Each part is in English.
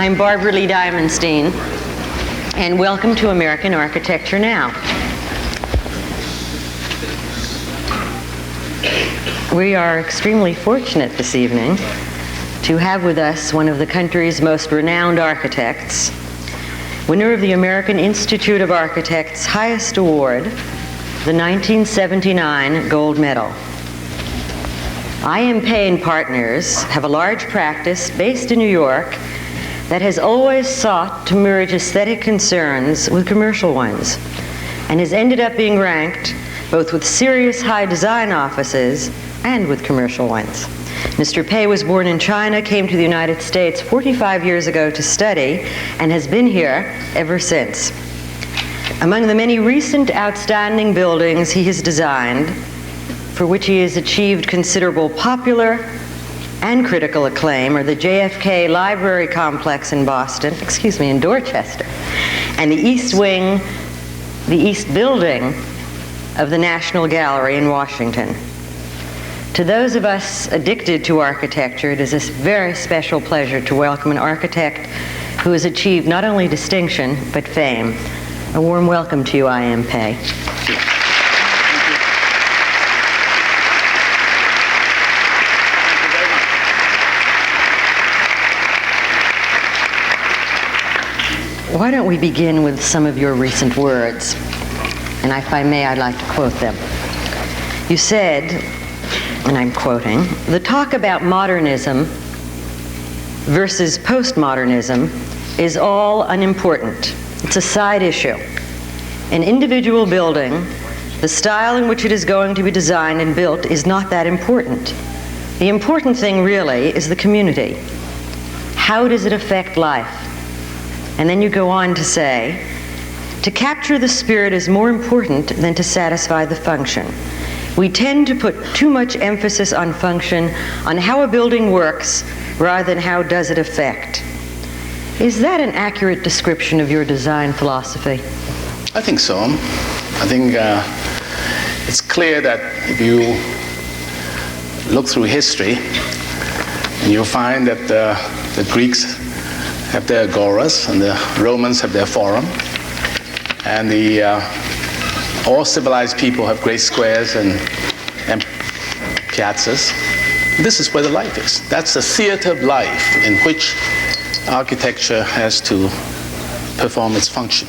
I'm Barbara Lee Diamonstein, and welcome to American Architecture Now. We are extremely fortunate this evening to have with us one of the country's most renowned architects, winner of the American Institute of Architects' highest award, the 1979 Gold Medal. I.M. Pei & Partners have a large practice based in New York that has always sought to merge aesthetic concerns with commercial ones, and has ended up being ranked both with serious high design offices and with commercial ones. Mr. Pei was born in China, came to the United States 45 years ago to study, and has been here ever since. Among the many recent outstanding buildings he has designed, for which he has achieved considerable popular and critical acclaim, are the JFK Library Complex in in Dorchester, and the East Wing, the East Building of the National Gallery in Washington. To those of us addicted to architecture, it is a very special pleasure to welcome an architect who has achieved not only distinction, but fame. A warm welcome to you, I.M. Pei. Why don't we begin with some of your recent words? And if I may, I'd like to quote them. You said, and I'm quoting, "The talk about modernism versus postmodernism is all unimportant. It's a side issue. An individual building, the style in which it is going to be designed and built is not that important. The important thing really is the community. How does it affect life?" And then you go on to say, "To capture the spirit is more important than to satisfy the function. We tend to put too much emphasis on function, on how a building works, rather than how does it affect." Is that an accurate description of your design philosophy? I think so. I think it's clear that if you look through history, and you'll find that the Greeks have their agoras, and the Romans have their forum, and all civilized people have great squares and piazzas. This is where the life is. That's the theater of life in which architecture has to perform its function.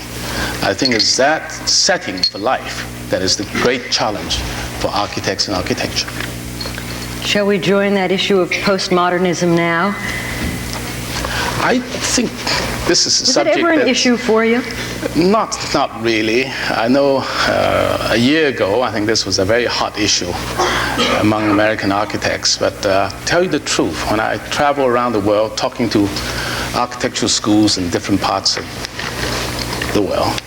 I think it's that setting for life that is the great challenge for architects and architecture. Shall we join that issue of postmodernism now? I think this is a subject. Is it ever an issue for you? Not really. I know a year ago, I think this was a very hot issue among American architects. But tell you the truth, when I travel around the world talking to architectural schools in different parts of the world,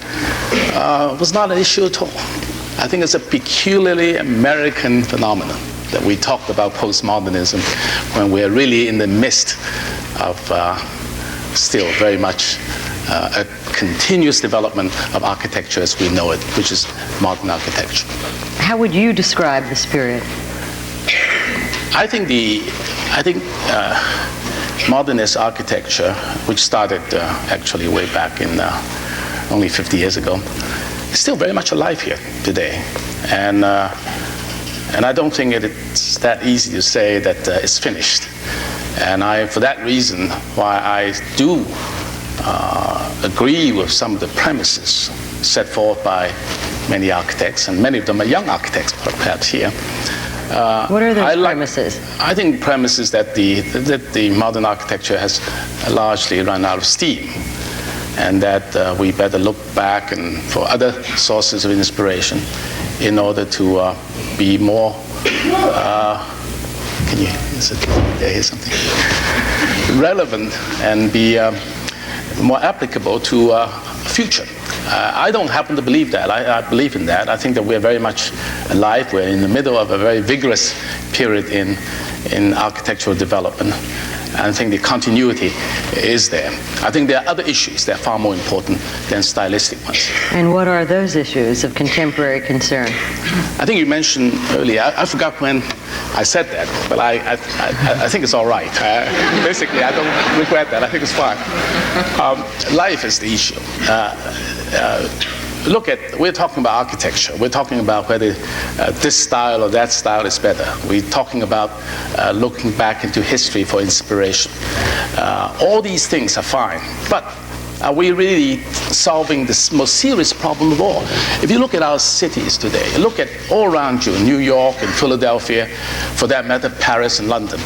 it was not an issue at all. I think it's a peculiarly American phenomenon that we talked about postmodernism when we're really in the midst of still very much a continuous development of architecture as we know it, which is modern architecture. How would you describe this period? I think modernist architecture, which started actually way back in only 50 years ago, is still very much alive here today. And I don't think it's that easy to say that it's finished. And for that reason, why I do agree with some of the premises set forth by many architects, and many of them are young architects perhaps here. What are those premises? I think premises that the modern architecture has largely run out of steam, and that we better look back and for other sources of inspiration in order to be more relevant and be more applicable to future. I don't happen to believe that. I believe in that. I think that we're very much alive. We're in the middle of a very vigorous period in architectural development. And I think the continuity is there. I think there are other issues that are far more important than stylistic ones. And what are those issues of contemporary concern? I think you mentioned earlier, I forgot when I said that, but I think it's all right. Basically, I don't regret that. I think it's fine. Life is the issue. We're talking about architecture. We're talking about whether this style or that style is better. We're talking about looking back into history for inspiration. All these things are fine, but are we really solving the most serious problem of all? If you look at our cities today, look at all around you, New York and Philadelphia, for that matter, Paris and London.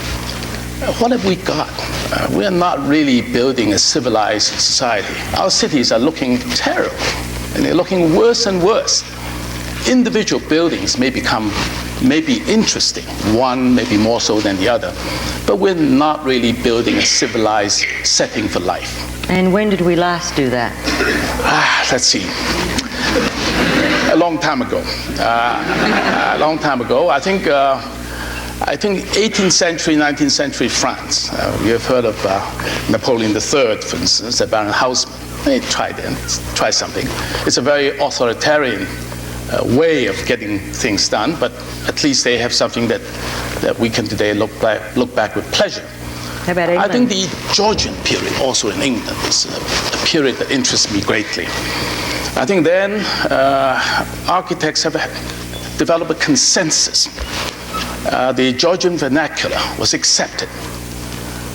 What have we got? We are not really building a civilized society. Our cities are looking terrible, and they're looking worse and worse. Individual buildings may be interesting, one maybe more so than the other, but we're not really building a civilized setting for life. And when did we last do that? Let's see. A long time ago. I think 18th century, 19th century France. You have heard of Napoleon III, for instance, the Baron Haussmann. They try something. It's a very authoritarian way of getting things done, but at least they have something that we can today look back with pleasure. How about England? I think the Georgian period also in England is a period that interests me greatly. I think then architects have developed a consensus. The Georgian vernacular was accepted.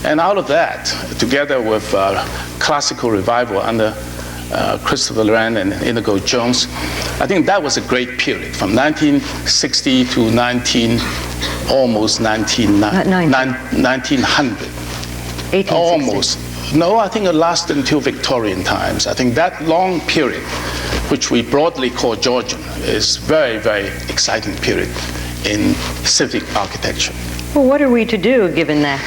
And out of that, together with classical revival under Christopher Wren and Inigo Jones, I think that was a great period from 1960 to almost 1900. 1860. Almost. No, I think it lasted until Victorian times. I think that long period, which we broadly call Georgian, is very, very exciting period in civic architecture. Well, what are we to do given that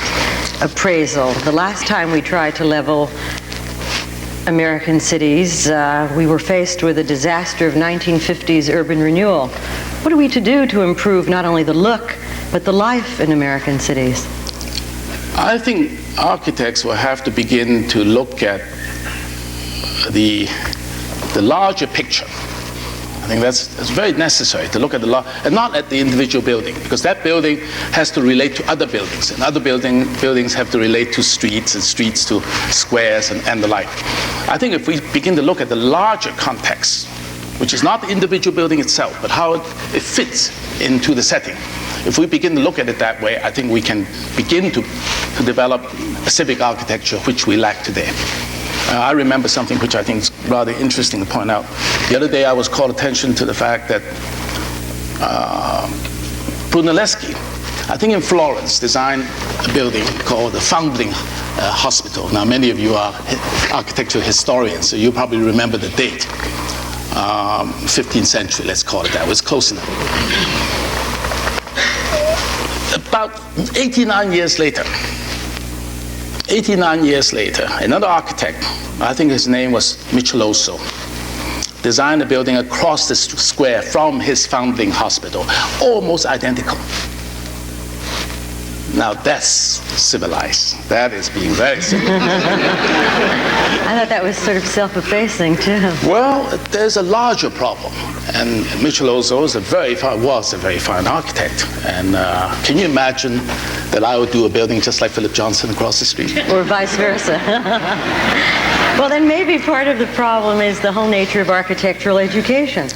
appraisal? The last time we tried to level American cities, we were faced with a disaster of 1950s urban renewal. What are we to do to improve not only the look, but the life in American cities? I think architects will have to begin to look at the larger picture. I think that's very necessary to look at and not at the individual building, because that building has to relate to other buildings, and other buildings have to relate to streets, and streets to squares and the like. I think if we begin to look at the larger context, which is not the individual building itself, but how it fits into the setting, if we begin to look at it that way, I think we can begin to develop a civic architecture which we lack today. I remember something which I think is rather interesting to point out. The other day I was called attention to the fact that Brunelleschi, I think in Florence, designed a building called the Foundling Hospital. Now many of you are architectural historians, so you probably remember the date. 15th century, let's call it that. It was close enough. About 89 years later, another architect, I think his name was Micheloso, designed a building across the square from his Foundling Hospital, almost identical. Now that's civilized. That is being very civilized. I thought that was sort of self-effacing too. Well, there's a larger problem, and Micheloso was a very fine architect. And can you imagine that I would do a building just like Philip Johnson across the street? Or vice versa. Well, then maybe part of the problem is the whole nature of architectural education.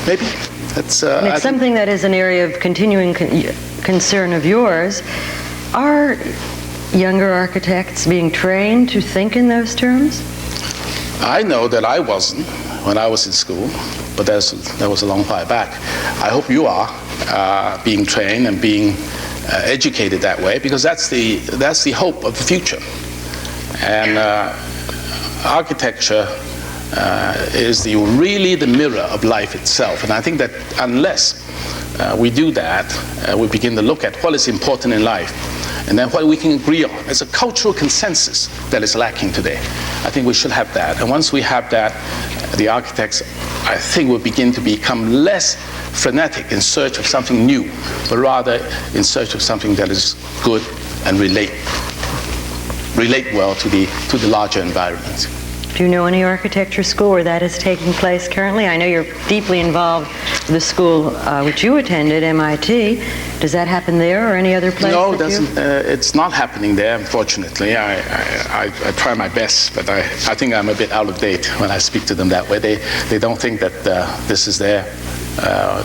Maybe. That's, and it's something that is an area of continuing concern of yours. Are younger architects being trained to think in those terms? I know that I wasn't when I was in school, but that was a long while back. I hope you are being trained and being educated that way, because that's the hope of the future. And architecture is really the mirror of life itself. And I think that unless we do that, we begin to look at what is important in life, and then what we can agree on. It's a cultural consensus that is lacking today. I think we should have that. And once we have that, the architects, I think, will begin to become less frenetic in search of something new, but rather in search of something that is good and relate well to the larger environment. Do you know any architecture school where that is taking place currently? I know you're deeply involved with the school which you attended, MIT. Does that happen there or any other place? No, it doesn't. It's not happening there, unfortunately. I try my best, but I think I'm a bit out of date when I speak to them that way. They don't think that this is their,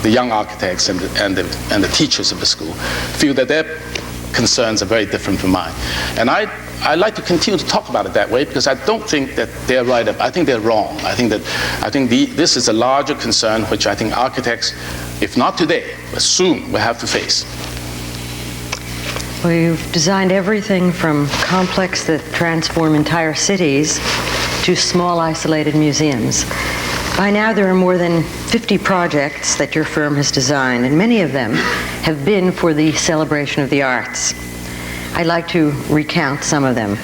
the young architects and the teachers of the school feel that their concerns are very different from mine. And I like to continue to talk about it that way because I don't think that they're right. I think they're wrong. I think this is a larger concern which I think architects, if not today, but soon will have to face. Well, you've designed everything from complex that transform entire cities to small isolated museums. By now there are more than 50 projects that your firm has designed, and many of them have been for the celebration of the arts. I'd like to recount some of them.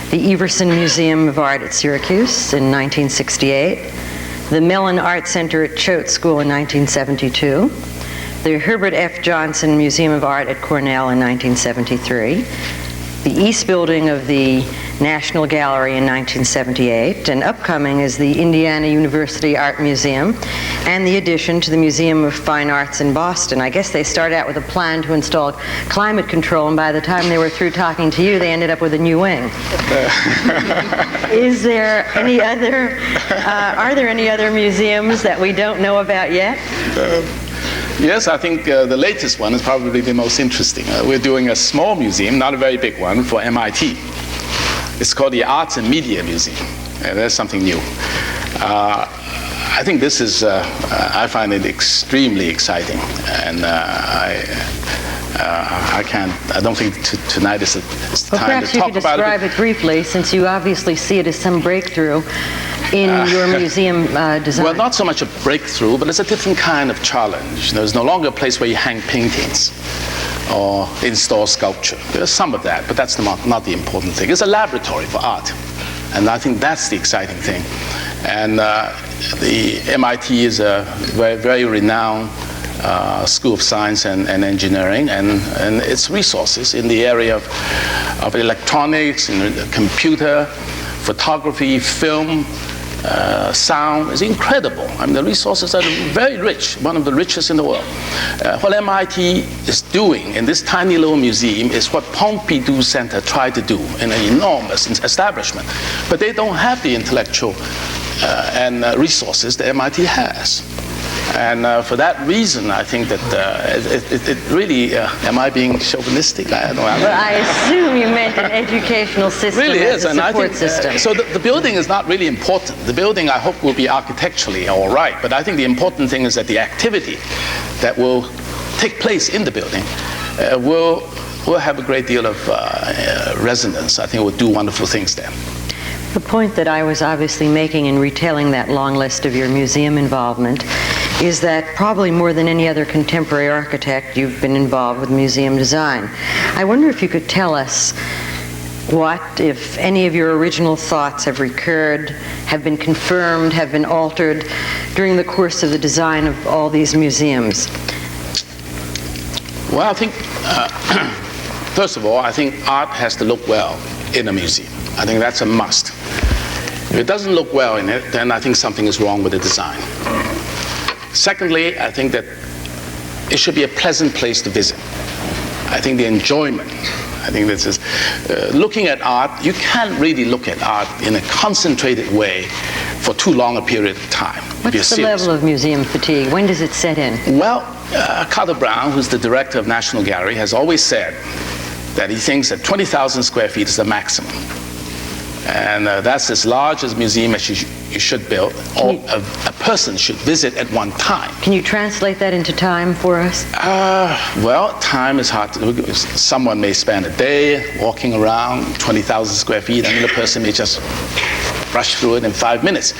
The Everson Museum of Art at Syracuse in 1968, the Mellon Art Center at Choate School in 1972, the Herbert F. Johnson Museum of Art at Cornell in 1973, the East Building of the National Gallery in 1978, and upcoming is the Indiana University Art Museum and the addition to the Museum of Fine Arts in Boston. I guess they started out with a plan to install climate control, and by the time they were through talking to you, they ended up with a new wing. Is there any other, are there any other museums that we don't know about yet? Yes, I think the latest one is probably the most interesting. We're doing a small museum, not a very big one, for MIT. It's called the Arts and Media Museum. That's something new. I think this is, I find it extremely exciting. And I don't think tonight is the time to talk about it. Perhaps you could describe it briefly, since you obviously see it as some breakthrough in your museum design. Well, not so much a breakthrough, but it's a different kind of challenge. There's no longer a place where you hang paintings or install sculpture. There's some of that, but that's not the important thing. It's a laboratory for art, and I think that's the exciting thing. And the MIT is a very, very renowned School of Science and Engineering, and its resources in the area of electronics, in computer, photography, film, sound is incredible. I mean, the resources are very rich, one of the richest in the world. What MIT is doing in this tiny little museum is what Pompidou Center tried to do in an enormous establishment. But they don't have the intellectual and resources that MIT has. And for that reason, I think that it really, am I being chauvinistic? I don't know. Well, I assume you meant an educational system really as is, a and I support think, system. so the building is not really important. The building, I hope, will be architecturally all right, but I think the important thing is that the activity that will take place in the building will have a great deal of resonance. I think it will do wonderful things there. The point that I was obviously making in retelling that long list of your museum involvement is that probably more than any other contemporary architect, you've been involved with museum design. I wonder if you could tell us what, if any of your original thoughts have recurred, have been confirmed, have been altered during the course of the design of all these museums. Well, I think, first of all, I think art has to look well in a museum. I think that's a must. If it doesn't look well in it, then I think something is wrong with the design. Secondly, I think that it should be a pleasant place to visit. I think the enjoyment, I think this is, looking at art, you can't really look at art in a concentrated way for too long a period of time. What's the level of museum fatigue? When does it set in? Well, Carter Brown, who's the director of National Gallery, has always said that he thinks that 20,000 square feet is the maximum. And that's as large as museum as you should build, or a person should visit at one time. Can you translate that into time for us? Well, time is hard to, someone may spend a day walking around 20,000 square feet, and another person may just rush through it in 5 minutes.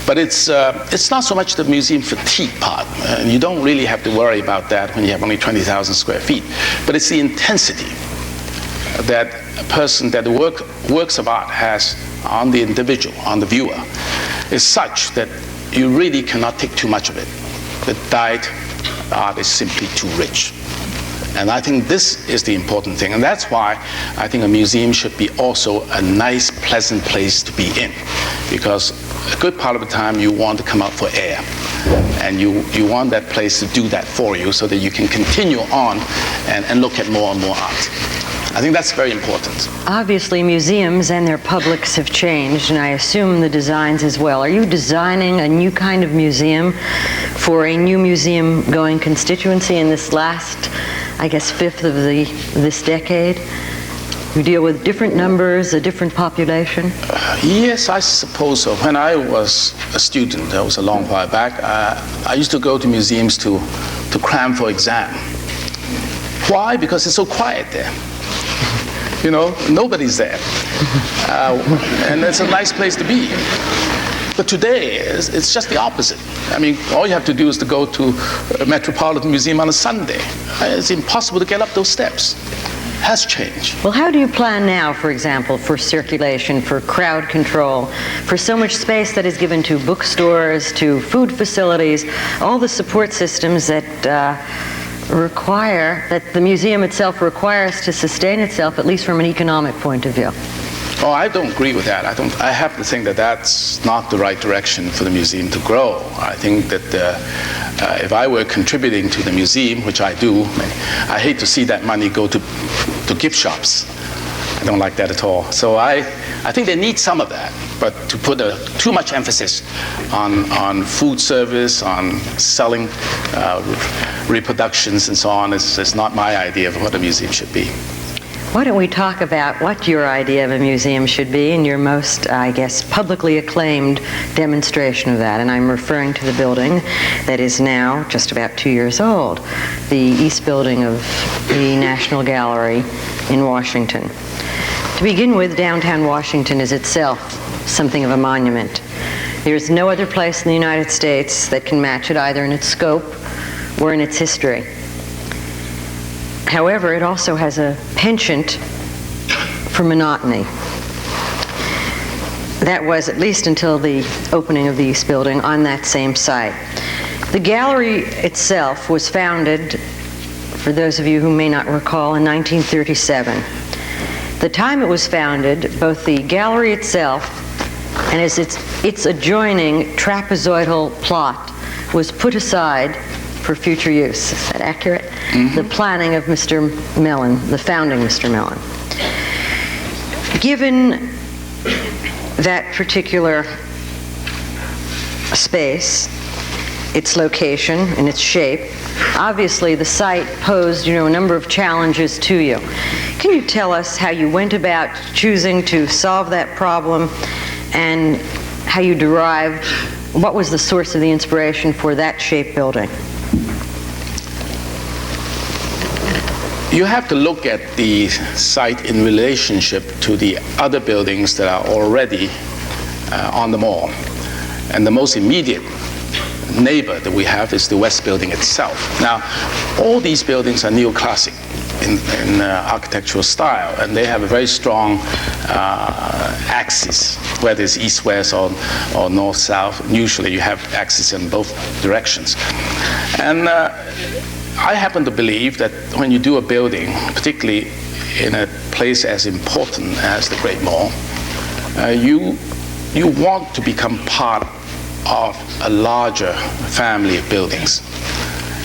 But it's not so much the museum fatigue part, and you don't really have to worry about that when you have only 20,000 square feet. But it's the intensity that a person, that the works of art has on the individual, on the viewer, is such that you really cannot take too much of it. The diet art is simply too rich. And I think this is the important thing. And that's why I think a museum should be also a nice, pleasant place to be in. Because a good part of the time you want to come out for air. And you want that place to do that for you so that you can continue on and look at more and more art. I think that's very important. Obviously, museums and their publics have changed, and I assume the designs as well. Are you designing a new kind of museum for a new museum-going constituency in this last, I guess, fifth of this decade? You deal with different numbers, a different population? Yes, I suppose so. When I was a student, that was a long while back, I used to go to museums to cram for exam. Why? Because it's so quiet there. You know, nobody's there. And it's a nice place to be. But today, it's just the opposite. I mean, all you have to do is to go to a Metropolitan Museum on a Sunday. It's impossible to get up those steps. It has changed. Well, how do you plan now, for example, for circulation, for crowd control, for so much space that is given to bookstores, to food facilities, all the support systems that that the museum itself requires to sustain itself, at least from an economic point of view? Oh, I don't agree with that. I have to think that that's not the right direction for the museum to grow. I think that if I were contributing to the museum, which I do, I hate to see that money go to gift shops. I don't like that at all. So I think they need some of that, but to put too much emphasis on food service, on selling reproductions and so on, is not my idea of what a museum should be. Why don't we talk about what your idea of a museum should be and your most, I guess, publicly acclaimed demonstration of that. And I'm referring to the building that is now just about 2 years old, the East Building of the National Gallery in Washington. To begin with, downtown Washington is itself something of a monument. There's no other place in the United States that can match it, either in its scope or in its history. However, it also has a penchant for monotony. That was, at least until the opening of the East Building, on that same site. The gallery itself was founded, for those of you who may not recall, in 1937. The time it was founded, both the gallery itself and as its adjoining trapezoidal plot was put aside for future use. Is that accurate? Mm-hmm. The planning of Mr. Mellon, the founding Mr. Mellon. Given that particular space, its location and its shape, obviously the site posed, a number of challenges to you. Can you tell us how you went about choosing to solve that problem and how you derived, what was the source of the inspiration for that shaped building? You have to look at the site in relationship to the other buildings that are already on the mall. And the most immediate neighbor that we have is the West Building itself. Now, all these buildings are neoclassic in architectural style, and they have a very strong axis, whether it's east-west or north-south. Usually you have axis in both directions. And I happen to believe that when you do a building, particularly in a place as important as the Great Mall, you want to become part of a larger family of buildings.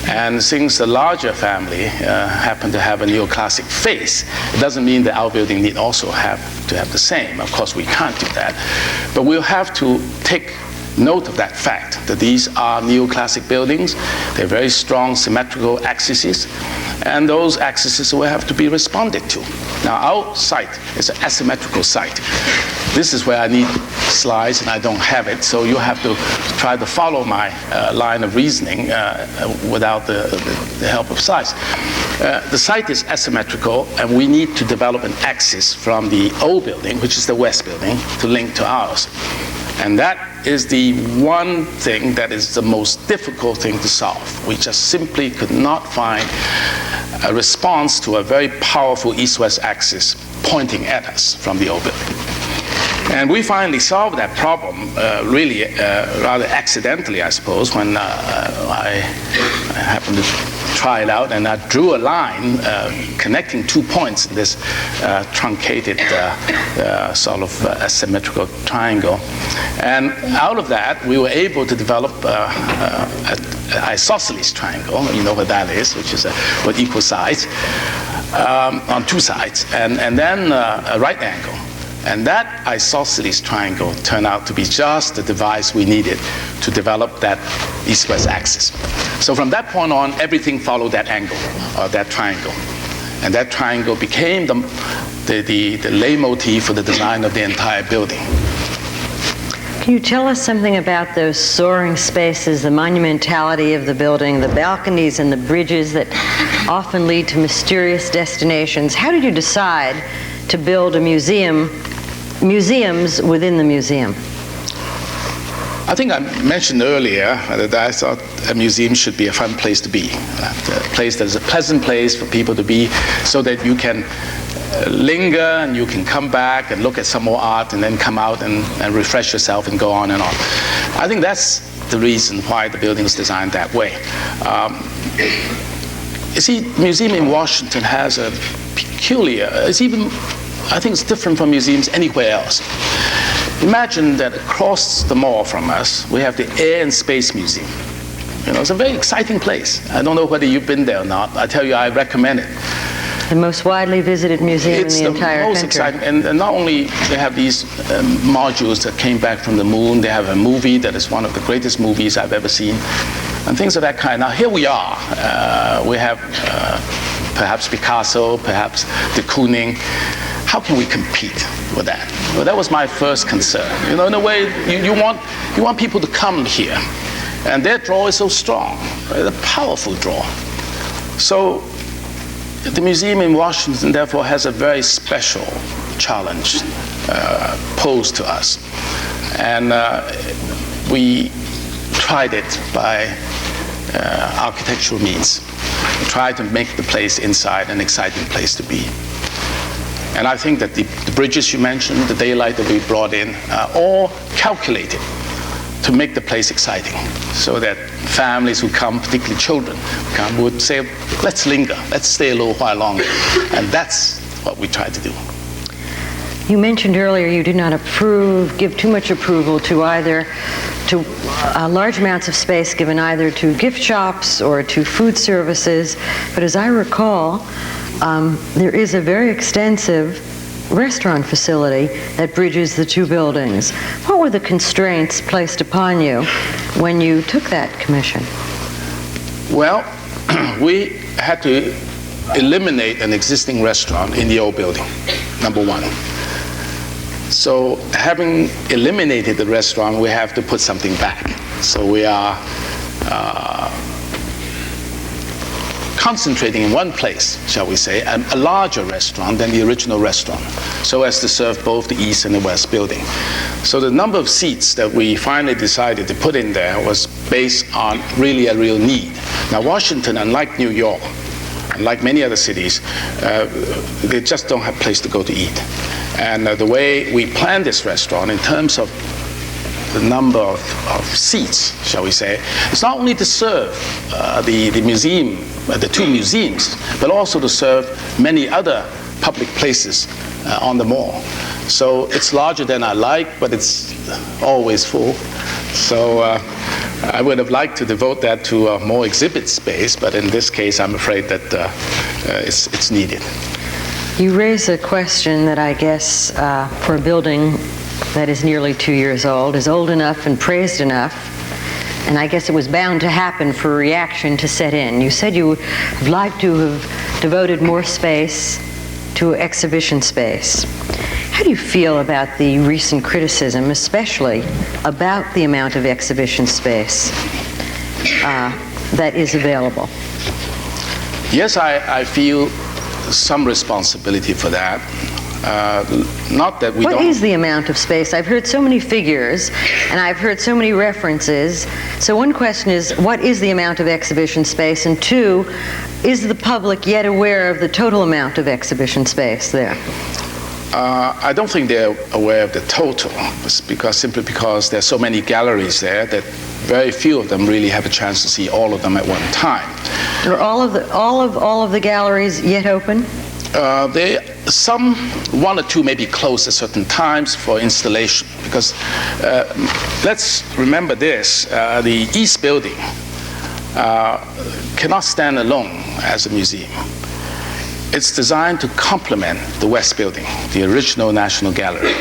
And since the larger family happen to have a neoclassic face, it doesn't mean that our building need also have to have the same. Of course, we can't do that. But we'll have to take note of that fact, that these are neoclassic buildings. They're very strong symmetrical axes, and those axes will have to be responded to. Now, our site is an asymmetrical site. This is where I need slides, and I don't have it, so you have to try to follow my line of reasoning without the help of slides. The site is asymmetrical, and we need to develop an axis from the old building, which is the West Building, to link to ours. And that is the one thing that is the most difficult thing to solve. We just simply could not find a response to a very powerful east-west axis pointing at us from the old building. And we finally solved that problem rather accidentally, I suppose, when I happened to try it out, and I drew a line connecting 2 points in this truncated sort of asymmetrical triangle. And out of that, we were able to develop an isosceles triangle. You know what that is, which is with equal sides on 2 sides, and then a right angle. And that isosceles triangle turned out to be just the device we needed to develop that east-west axis. So from that point on, everything followed that angle, or that triangle. And that triangle became the leitmotif for the design of the entire building. Can you tell us something about those soaring spaces, the monumentality of the building, the balconies and the bridges that often lead to mysterious destinations? How did you decide to build museums within the museum? I think I mentioned earlier that I thought a museum should be a fun place to be, a place that is a pleasant place for people to be, so that you can linger and you can come back and look at some more art and then come out and refresh yourself and go on and on. I think that's the reason why the building was designed that way. You see, the museum in Washington has a peculiar, I think it's different from museums anywhere else. Imagine that across the mall from us, we have the Air and Space Museum. You know, it's a very exciting place. I don't know whether you've been there or not. I tell you, I recommend it. The most widely visited museum in the entire country. It's the most exciting. And not only they have these modules that came back from the moon, they have a movie that is one of the greatest movies I've ever seen, and things of that kind. Now, here we are. We have perhaps Picasso, perhaps de Kooning. How can we compete with that? Well, that was my first concern. You know, in a way, you want people to come here, and their draw is so strong, right? A powerful draw. So the museum in Washington, therefore, has a very special challenge posed to us, and we tried it by architectural means. We tried to make the place inside an exciting place to be. And I think that the bridges you mentioned, the daylight that we brought in, all calculated to make the place exciting, so that families who come, particularly children, would say, let's linger, let's stay a little while longer. And that's what we tried to do. You mentioned earlier you did not give too much approval to large amounts of space given either to gift shops or to food services. But as I recall, there is a very extensive restaurant facility that bridges the two buildings. What were the constraints placed upon you when you took that commission? Well, we had to eliminate an existing restaurant in the old building, number one. So having eliminated the restaurant, we have to put something back. So we are concentrating in one place, shall we say, a larger restaurant than the original restaurant, so as to serve both the east and the west building. So the number of seats that we finally decided to put in there was based on really a real need. Now, Washington, unlike New York, unlike many other cities, they just don't have a place to go to eat. And the way we planned this restaurant in terms of the number of seats, shall we say, it's not only to serve the museum, the two museums, but also to serve many other public places on the mall. So it's larger than I like, but it's always full. So I would have liked to devote that to more exhibit space, but in this case, I'm afraid that it's needed. You raise a question that I guess for a building that is nearly 2 years old, is old enough and praised enough, and I guess it was bound to happen for a reaction to set in. You said you would have liked to have devoted more space to exhibition space. How do you feel about the recent criticism, especially about the amount of exhibition space that is available? Yes, I feel some responsibility for that. Not that we don't... What is the amount of space? I've heard so many figures, and I've heard so many references. So one question is, what is the amount of exhibition space? And two, is the public yet aware of the total amount of exhibition space there? I don't think they're aware of the total, simply because there's so many galleries there that very few of them really have a chance to see all of them at one time. Are all of the galleries yet open? One or two may be closed at certain times for installation, because let's remember this, the East Building cannot stand alone as a museum. It's designed to complement the West Building, the original National Gallery.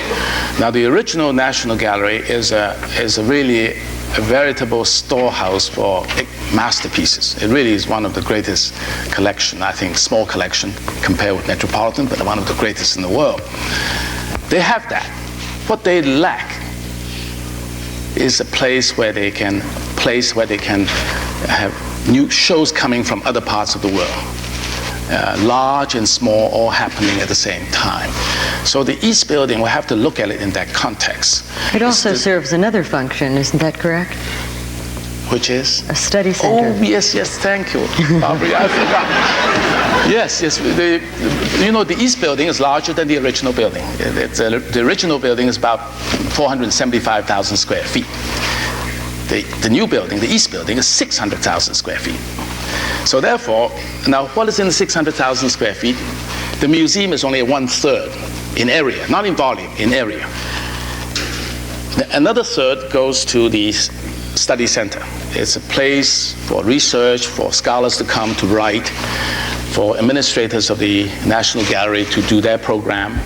Now, the original National Gallery is really a veritable storehouse for masterpieces. It really is one of the greatest collection, I think, small collection compared with Metropolitan, but one of the greatest in the world. They have that. What they lack is a place where they can have new shows coming from other parts of the world. Large and small, all happening at the same time. So the East Building, we'll have to look at it in that context. It also serves another function, isn't that correct? Which is? A study center. Oh, yes, thank you, Aubrey, I forgot. Yes, the East Building is larger than the original building. The original building is about 475,000 square feet. The new building, the East Building, is 600,000 square feet. So therefore, now what is in the 600,000 square feet? The museum is only 1/3 in area, not in volume, in area. Another third goes to the study center. It's a place for research, for scholars to come to write, for administrators of the National Gallery to do their program,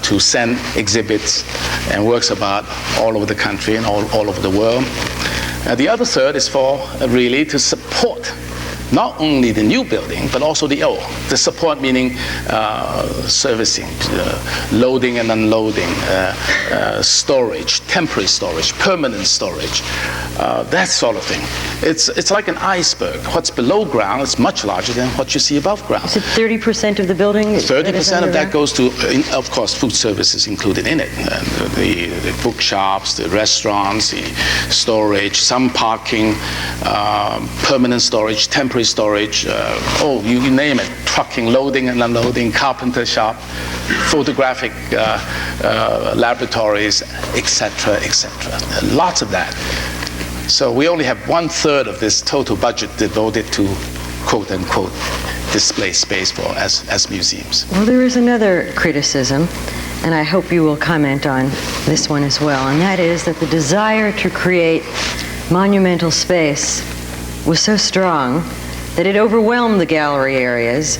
to send exhibits and works of art all over the country and all over the world. The other third is for really to support not only the new building, but also the old. The support meaning servicing, loading and unloading, storage, temporary storage, permanent storage, that sort of thing. It's like an iceberg. What's below ground is much larger than what you see above ground. Is it 30% of the building? 30% of that goes to, of course, food services included in it. The bookshops, the restaurants, the storage, some parking, permanent storage, temporary storage, you name it, trucking, loading and unloading, carpenter shop, photographic laboratories, etc., etc. Lots of that. So we only have 1/3 of this total budget devoted to quote-unquote display space as museums. Well, there is another criticism, and I hope you will comment on this one as well, and that is that the desire to create monumental space was so strong that it overwhelmed the gallery areas,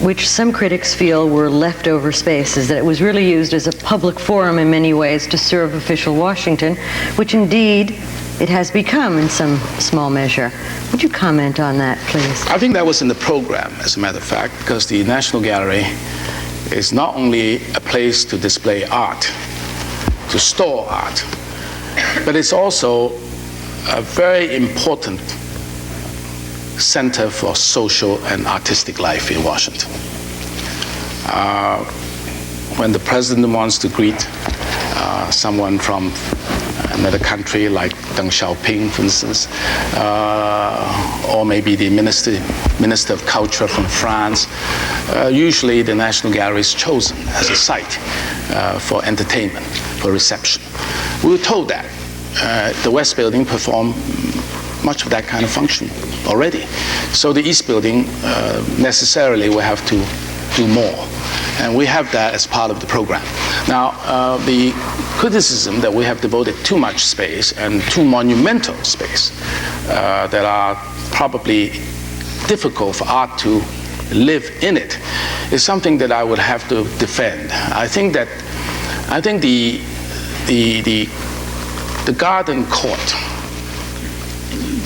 which some critics feel were leftover spaces, that it was really used as a public forum in many ways to serve official Washington, which indeed it has become in some small measure. Would you comment on that, please? I think that was in the program, as a matter of fact, because the National Gallery is not only a place to display art, to store art, but it's also a very important center for social and artistic life in Washington. When the president wants to greet someone from another country, like Deng Xiaoping, for instance, or maybe the Minister of Culture from France, usually the National Gallery is chosen as a site for entertainment, for reception. We were told that the West Building performed much of that kind of function already. So the East Building necessarily will have to do more. And we have that as part of the program. Now, the criticism that we have devoted too much space and too monumental space that are probably difficult for art to live in it is something that I would have to defend. I think the garden court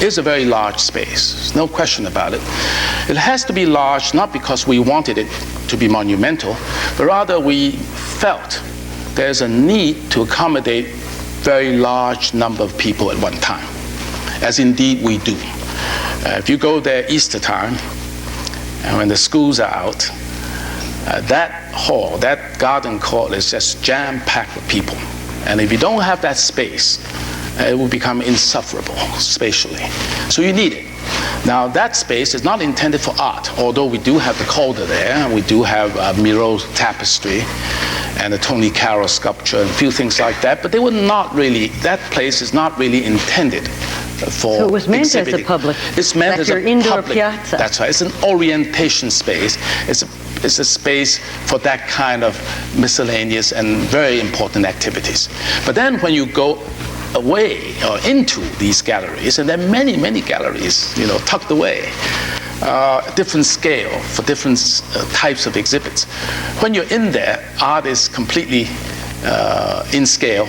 is a very large space. There's no question about it. It has to be large not because we wanted it to be monumental, but rather we felt there's a need to accommodate very large number of people at one time, as indeed we do. If you go there Easter time, and when the schools are out, that hall, that garden court is just jam-packed with people. And if you don't have that space, it will become insufferable spatially. So you need it. Now, that space is not intended for art, although we do have the Calder there, and we do have Miro tapestry, and the Tony Carroll sculpture, and a few things like that, but they were not really, that place is not really intended for So it was meant exhibiting. as a public, It's meant like as your a indoor public, piazza. That's right. It's an orientation space. It's a space for that kind of miscellaneous and very important activities. But then when you go away or into these galleries, and there are many, many galleries, tucked away, different scale for different types of exhibits. When you're in there, art is completely in scale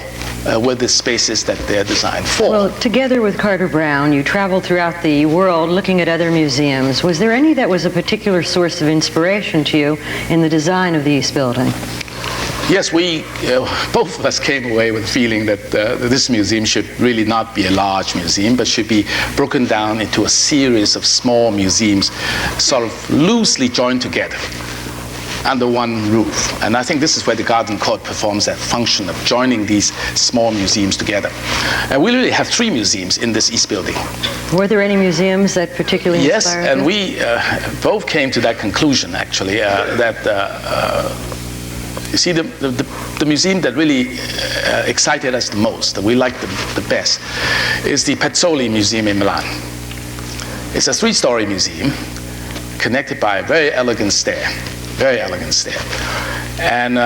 with the spaces that they're designed for. Well, together with Carter Brown, you traveled throughout the world looking at other museums. Was there any that was a particular source of inspiration to you in the design of the East Building? Yes, we, both of us came away with the feeling that this museum should really not be a large museum, but should be broken down into a series of small museums, sort of loosely joined together under one roof. And I think this is where the Garden Court performs that function of joining these small museums together. And we really have 3 museums in this East Building. Were there any museums that particularly inspired you? Yes, and we both came to that conclusion, actually, that you see, the museum that really excited us the most, that we liked the best, is the Pezzoli Museum in Milan. It's a 3-story museum connected by a very elegant stair. And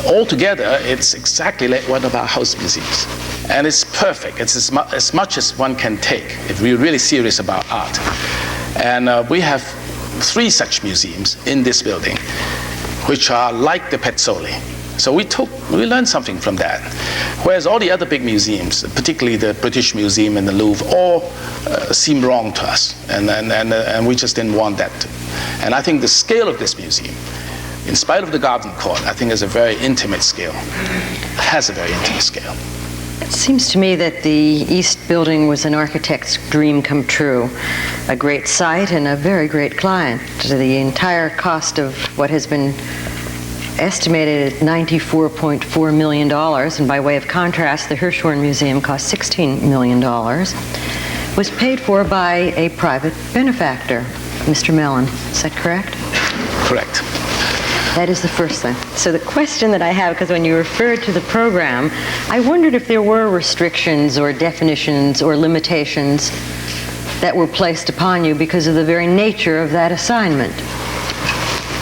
altogether, it's exactly like one of our house museums. And it's perfect. It's as much as one can take if we're really serious about art. And we have 3 such museums in this building, which are like the Pezzoli. So we learned something from that. Whereas all the other big museums, particularly the British Museum and the Louvre, all seem wrong to us. And we just didn't want that. And I think the scale of this museum, in spite of the Garden Court, I think is a very intimate scale. It has a very intimate scale. It seems to me that the East Building was an architect's dream come true. A great site and a very great client. The entire cost of what has been estimated at $94.4 million, and by way of contrast, the Hirshhorn Museum cost $16 million, was paid for by a private benefactor, Mr. Mellon. Is that correct? Correct. That is the first thing. So the question that I have, because when you referred to the program, I wondered if there were restrictions or definitions or limitations that were placed upon you because of the very nature of that assignment.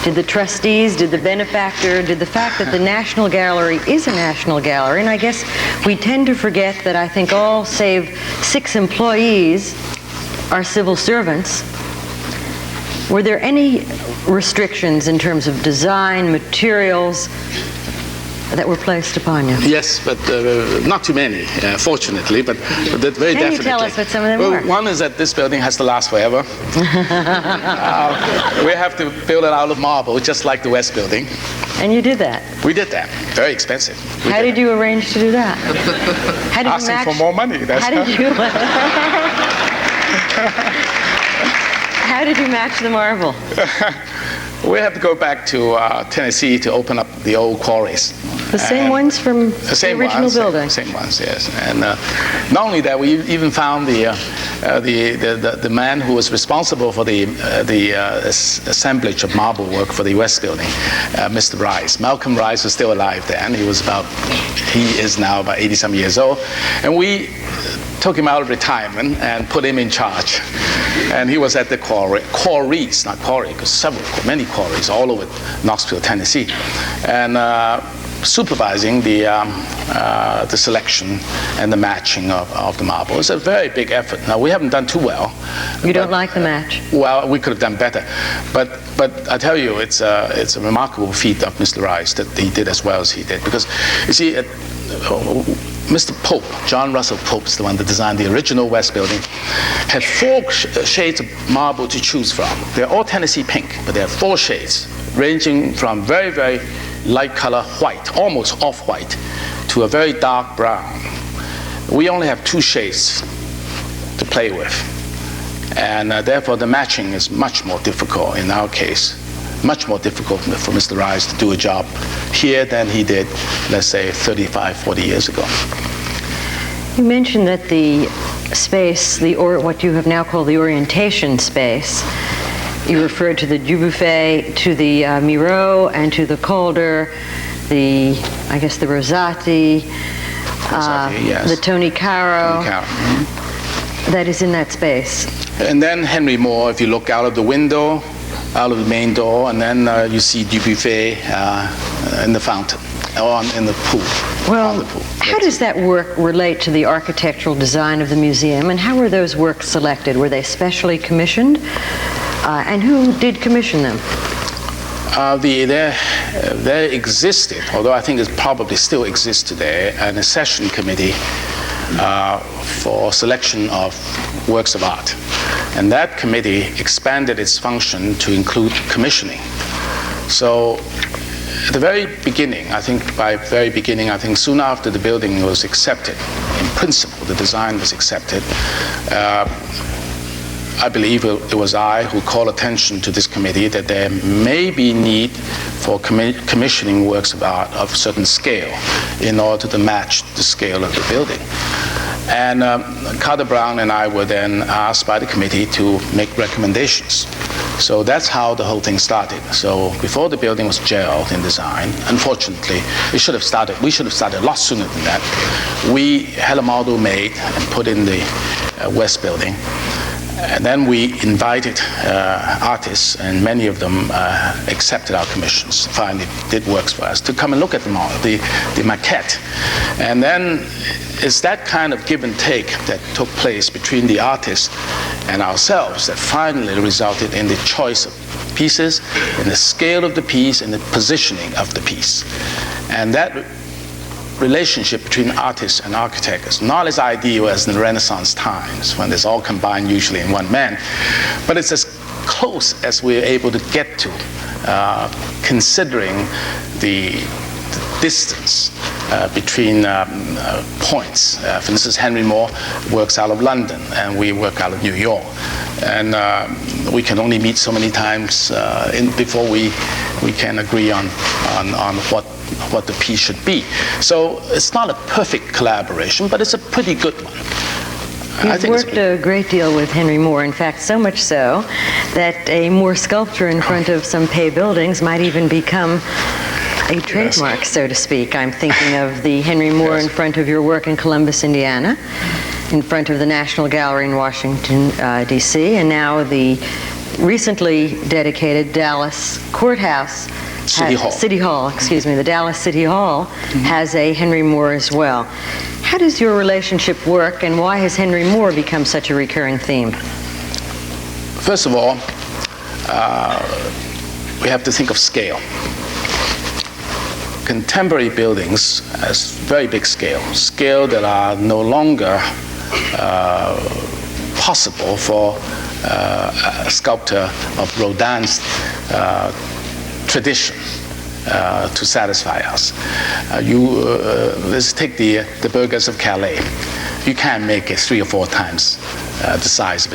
Did the trustees, did the benefactor, did the fact that the National Gallery is a national gallery, and I guess we tend to forget that I think all save 6 employees are civil servants. Were there any restrictions in terms of design, materials that were placed upon you? Yes, but not too many, fortunately, but that very definitely. Can you tell us what some of them were? One is that this building has to last forever. We have to build it out of marble, just like the West Building. And you did that? We did that. Very expensive. How did you arrange to do that? How did Asking for more money. How did you match the marble? We have to go back to Tennessee to open up the old quarries. The same ones from the original building? Same ones, yes. And not only that, we even found the man who was responsible for the assemblage of marble work for the West Building, Mr. Rice. Malcolm Rice was still alive then. He is now about 80-some years old. And we took him out of retirement and put him in charge. And he was at the quarries, not quarry, because many quarries all over Knoxville, Tennessee, and supervising the selection and the matching of the marble. It's a very big effort. Now, we haven't done too well. You don't like the match? Well, we could have done better. But I tell you, it's a remarkable feat of Mr. Rice that he did as well as he did. Because, you see, Mr. Pope, John Russell Pope, is the one that designed the original West Building, had 4 shades of marble to choose from. They're all Tennessee pink, but there are 4 shades, ranging from very, very light color white, almost off-white, to a very dark brown. We only have 2 shades to play with, and therefore the matching is much more difficult in our case. Much more difficult for Mr. Rice to do a job here than he did, let's say, 35, 40 years ago. You mentioned that the space, what you have now called the orientation space, you referred to the Dubuffet, to the Miro, and to the Calder, I guess the Rosati, yes. the Tony Caro. That is in that space. And then Henry Moore, if you look out of the window, out of the main door, and then you see Dubuffet in the fountain, or in the pool. Well, how does that work relate to the architectural design of the museum, and how were those works selected? Were they specially commissioned? And who did commission them? There existed, although I think it probably still exists today, an accession committee for selection of works of art. And that committee expanded its function to include commissioning. So at the very beginning, I think soon after the building was accepted, in principle, the design was accepted, I believe it was I who called attention to this committee that there may be need for commissioning works of art of certain scale in order to match the scale of the building. And Carter Brown and I were then asked by the committee to make recommendations. So that's how the whole thing started. So before the building was gelled in design, unfortunately, we should have started a lot sooner than that. We had a model made and put in the West Building. And then we invited artists, and many of them accepted our commissions, finally did works for us, to come and look at the model, the maquette. And then it's that kind of give and take that took place between the artist and ourselves that finally resulted in the choice of pieces, in the scale of the piece, and the positioning of the piece. And that relationship between artist and architect is not as ideal as in the Renaissance times, when it's all combined usually in one man, but it's as close as we're able to get to, considering the distance between points. For instance, Henry Moore works out of London, and we work out of New York, and we can only meet so many times before we can agree on what the piece should be. So it's not a perfect collaboration, but it's a pretty good one. You've worked a great deal with Henry Moore, in fact, so much so that a Moore sculpture in front of some Pei buildings might even become a trademark, yes, so to speak. I'm thinking of the Henry Moore, yes, in front of your work in Columbus, Indiana, in front of the National Gallery in Washington, D.C., and now the recently dedicated Dallas Courthouse. City Hall, the Dallas City Hall, mm-hmm, has a Henry Moore as well. How does your relationship work, and why has Henry Moore become such a recurring theme? First of all, we have to think of scale. Contemporary buildings has very big scale that are no longer possible for a sculptor of Rodin's tradition to satisfy us. Let's take the Burghers of Calais. You can't make it 3 or 4 times the size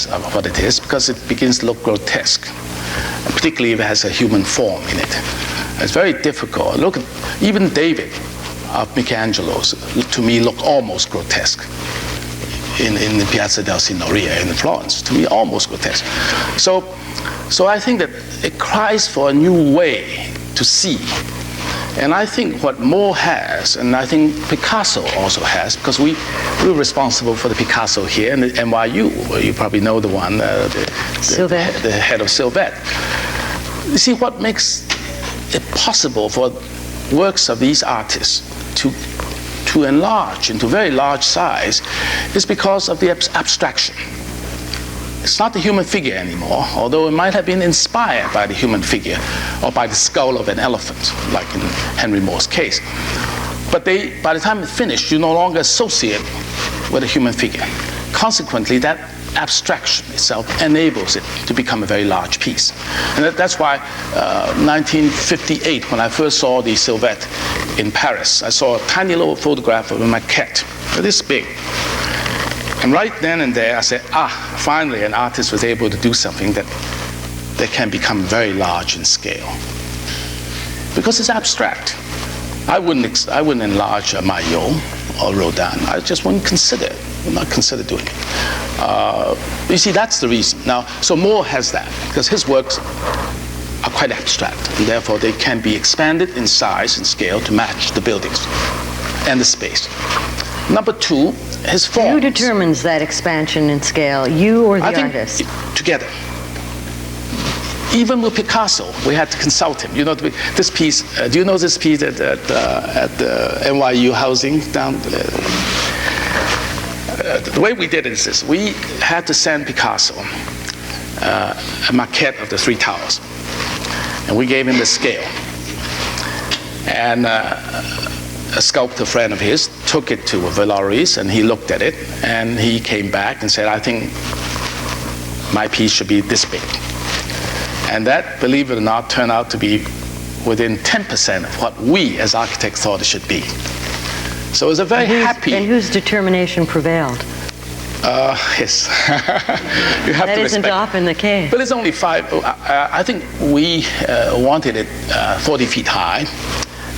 of what it is, because it begins to look grotesque, and particularly if it has a human form in it. It's very difficult. Look at even David of Michelangelo's, to me, look almost grotesque in the Piazza del Signoria in Florence. To me, almost grotesque. So I think that it cries for a new way to see. And I think what Moore has, and I think Picasso also has, because we're responsible for the Picasso here in the NYU. You probably know the one, the head of Sylvette. You see, what makes it possible for works of these artists to enlarge into very large size is because of the abstraction. It's not the human figure anymore, although it might have been inspired by the human figure or by the skull of an elephant, like in Henry Moore's case. But by the time it's finished, you no longer associate with a human figure. Consequently, that abstraction itself enables it to become a very large piece. And that's why 1958, when I first saw the Sylvette in Paris, I saw a tiny little photograph of a maquette, this big. And right then and there, I said, finally an artist was able to do something that can become very large in scale. Because it's abstract. I wouldn't enlarge Maillot or Rodin. I just wouldn't consider it. Would not consider doing it. You see, that's the reason. Now, so Moore has that, because his works are quite abstract, and therefore they can be expanded in size and scale to match the buildings and the space. Number two, his forms. Who determines that expansion in scale, you or the artist? Together. Even with Picasso, we had to consult him. You know, this piece, do you know this piece at the NYU housing down there? The way we did it is this. We had to send Picasso a maquette of the Three Towers. And we gave him the scale. And a sculptor friend of his took it to Villeroy's, and he looked at it, and he came back and said, I think my piece should be this big. And that, believe it or not, turned out to be within 10% of what we as architects thought it should be. So it was a very happy... And whose determination prevailed? Yes. You have that to isn't respect. often the case. But it's only 5. I think we wanted it 40 feet high,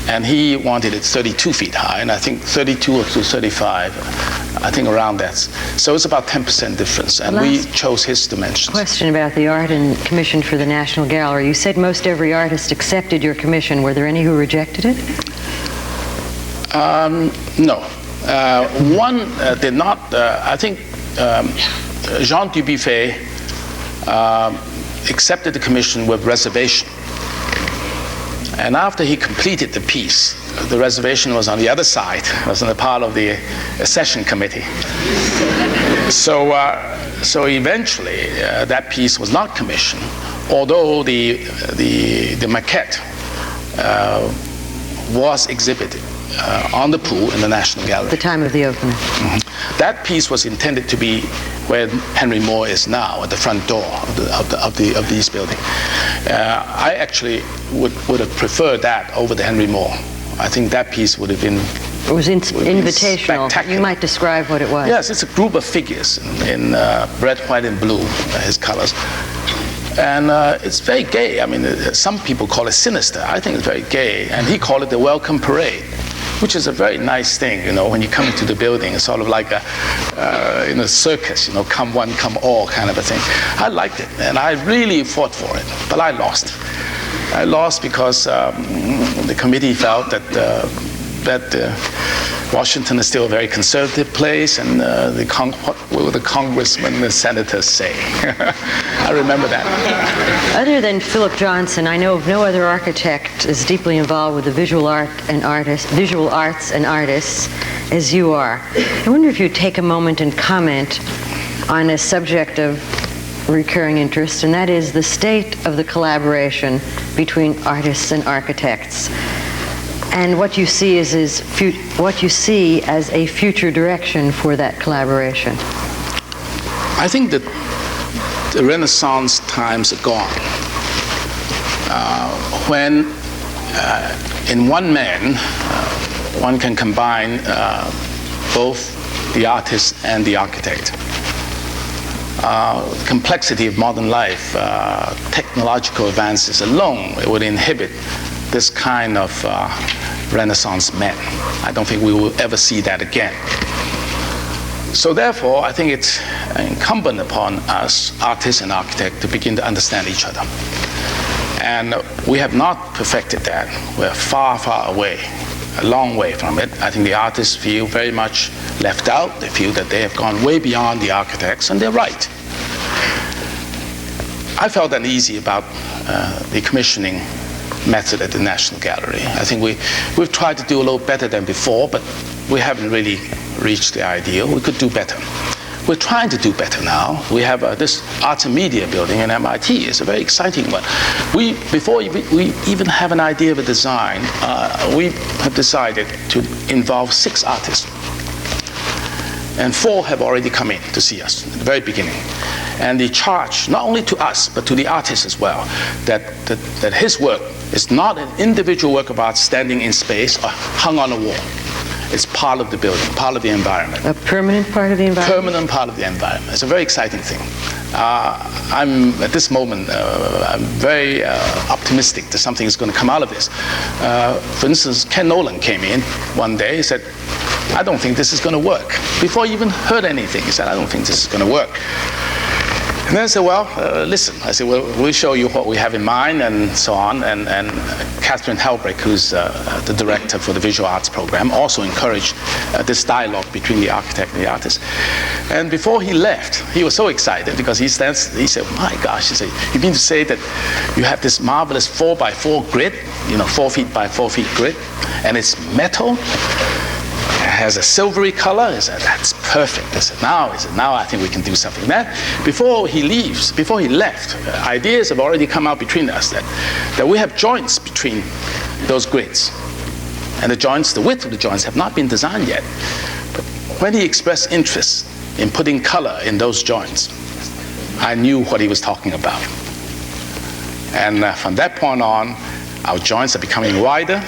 and he wanted it 32 feet high, and I think 32 to 35, I think around that. So it's about 10% difference, and we chose his dimensions. Question about the art and commissioned for the National Gallery. You said most every artist accepted your commission. Were there any who rejected it? No. One did not. I think Jean Dubuffet accepted the commission with reservation. And after he completed the piece, the reservation was on the other side, was on the part of the session committee. So eventually, that piece was not commissioned, although the maquette was exhibited on the pool in the National Gallery. The time of the opening. Mm-hmm. That piece was intended to be where Henry Moore is now, at the front door of the East Building. I actually would have preferred that over the Henry Moore. I think that piece would have been... It was invitational. You might describe what it was. Yes, it's a group of figures in red, white, and blue, his colors. And it's very gay. I mean, some people call it sinister. I think it's very gay. And he called it the Welcome Parade, which is a very nice thing, you know, when you come into the building. It's sort of like a circus, you know, come one, come all kind of a thing. I liked it, and I really fought for it, but I lost. I lost because the committee felt that Washington is still a very conservative place, and what will the congressmen and the senators say? I remember that. Other than Philip Johnson, I know of no other architect as deeply involved with the visual arts and artists as you are. I wonder if you'd take a moment and comment on a subject of recurring interest, and that is the state of the collaboration between artists and architects, and what you see as a future direction for that collaboration. I think that the Renaissance times are gone, when in one man one can combine both the artist and the architect. Complexity of modern life, technological advances alone, it would inhibit this kind of Renaissance men. I don't think we will ever see that again. So therefore, I think it's incumbent upon us, artists and architects, to begin to understand each other. And we have not perfected that. We're far, far away, a long way from it. I think the artists feel very much left out. They feel that they have gone way beyond the architects, and they're right. I felt uneasy about the commissioning method at the National Gallery. I think we've tried to do a little better than before, but we haven't really reached the ideal. We could do better. We're trying to do better now. We have this Arts and Media building in MIT. It's a very exciting one. Before we even have an idea of a design, we have decided to involve 6 artists. And 4 have already come in to see us at the very beginning. And they charge, not only to us, but to the artist as well, that his work is not an individual work of art standing in space or hung on a wall. It's part of the building, part of the environment. A permanent part of the environment? Permanent part of the environment. It's a very exciting thing. At this moment, I'm very optimistic that something is going to come out of this. For instance, Ken Nolan came in one day. He said, I don't think this is going to work. Before he even heard anything, he said, I don't think this is going to work. And then I said, well, listen. I said, well, we'll show you what we have in mind and so on. And Catherine Helbrick, who's the director for the visual arts program, also encouraged this dialogue between the architect and the artist. And before he left, he was so excited because he said, my gosh, he said, you mean to say that you have this marvelous 4x4 grid, 4 feet by 4 feet grid, and it's metal? Has a silvery color. I said, that's perfect. I said, now I think we can do something. Then, before he left, ideas have already come out between us that we have joints between those grids. And the width of the joints have not been designed yet. But when he expressed interest in putting color in those joints, I knew what he was talking about. And from that point on, our joints are becoming wider,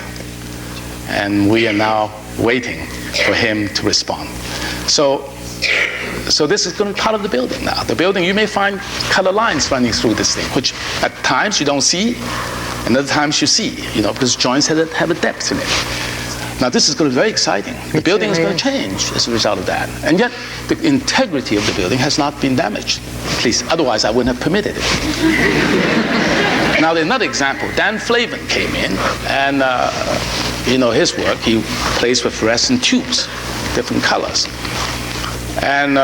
and we are now waiting for him to respond. So this is going to be part of the building now. The building, you may find color lines running through this thing, which at times you don't see, and other times you see, because joints have a depth in it. Now this is going to be very exciting. The building is going to change as a result of that. And yet the integrity of the building has not been damaged. Please, otherwise I wouldn't have permitted it. Now another example, Dan Flavin came in, and his work, he plays with fluorescent tubes, different colors. And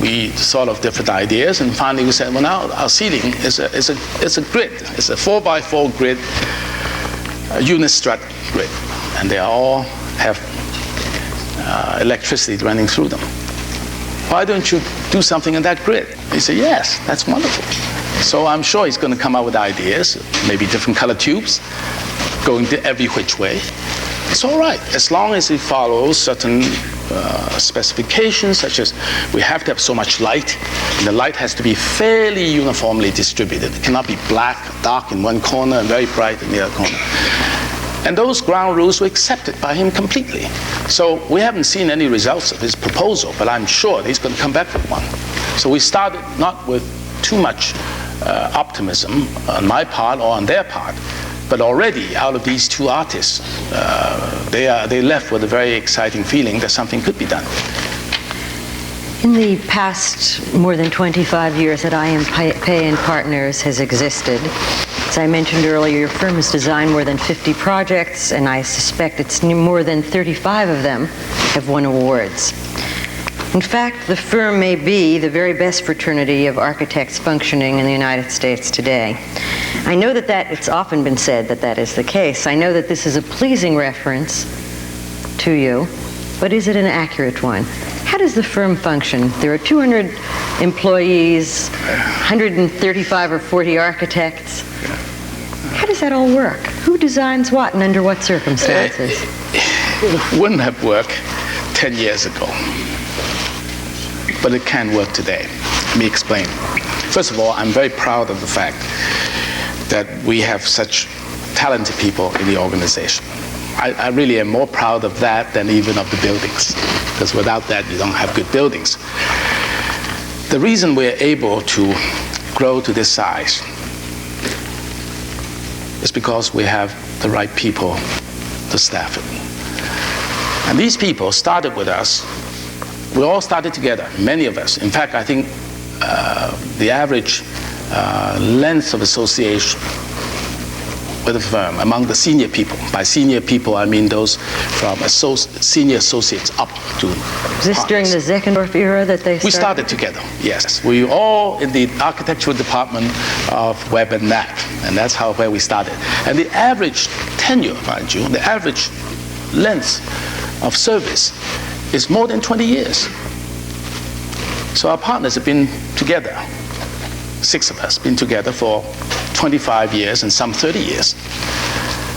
we thought of different ideas, and finally we said, well, now our ceiling is a grid. It's a 4x4 grid, a unistrut grid, and they all have electricity running through them. Why don't you do something in that grid? He said, yes, that's wonderful. So I'm sure he's going to come up with ideas, maybe different color tubes, going to every which way. It's all right, as long as it follows certain specifications, such as we have to have so much light, and the light has to be fairly uniformly distributed. It cannot be black, dark in one corner, and very bright in the other corner. And those ground rules were accepted by him completely. So we haven't seen any results of his proposal, but I'm sure he's going to come back with one. So we started not with too much optimism on my part or on their part, but already out of these two artists, they left with a very exciting feeling that something could be done. In the past more than 25 years that I&P Partners has existed, as I mentioned earlier, your firm has designed more than 50 projects, and I suspect it's more than 35 of them have won awards. In fact, the firm may be the very best fraternity of architects functioning in the United States today. I know that it's often been said that is the case. I know that this is a pleasing reference to you, but is it an accurate one? How does the firm function? There are 200 employees, 135 or 40 architects. How does that all work? Who designs what and under what circumstances? It wouldn't have worked 10 years ago, but it can work today. Let me explain. First of all, I'm very proud of the fact that we have such talented people in the organization. I really am more proud of that than even of the buildings, because without that you don't have good buildings. The reason we're able to grow to this size is because we have the right people to staff it. And these people started with us. We all started together, many of us. In fact, I think the average length of association with the firm among the senior people. By senior people, I mean those from senior associates up to Is this during the Zeckendorf era that they started? We started together, yes. We were all in the architectural department of Webb and Knapp, and that's where we started. And the average tenure, mind you, the average length of service is more than 20 years. So our partners have been together, 6 of us, been together for 25 years and some 30 years.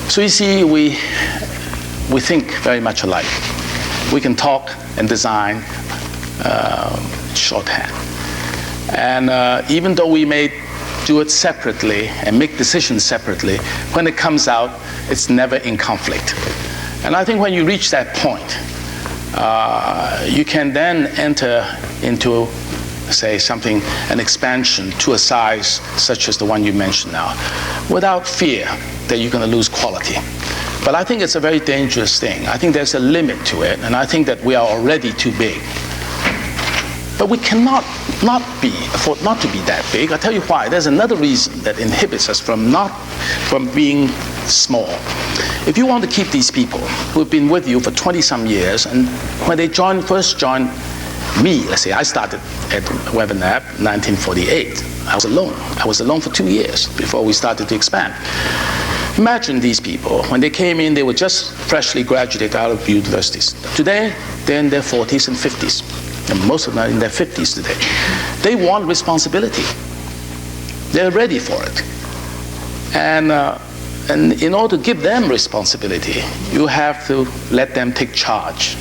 So you see, we think very much alike. We can talk and design shorthand. And even though we may do it separately and make decisions separately, when it comes out, it's never in conflict. And I think when you reach that point, you can then enter into, say, an expansion to a size such as the one you mentioned now, without fear that you're going to lose quality. But I think it's a very dangerous thing. I think there's a limit to it, and I think that we are already too big. But we cannot afford not to be that big. I'll tell you why. There's another reason that inhibits us from being small. If you want to keep these people who have been with you for 20-some years, and when they first joined me, let's say I started at WebNav in 1948. I was alone. I was alone for 2 years before we started to expand. Imagine these people. When they came in, they were just freshly graduated out of universities. Today, they're in their 40s and 50s. And most of them are in their 50s today. They want responsibility. They're ready for it. And in order to give them responsibility, you have to let them take charge.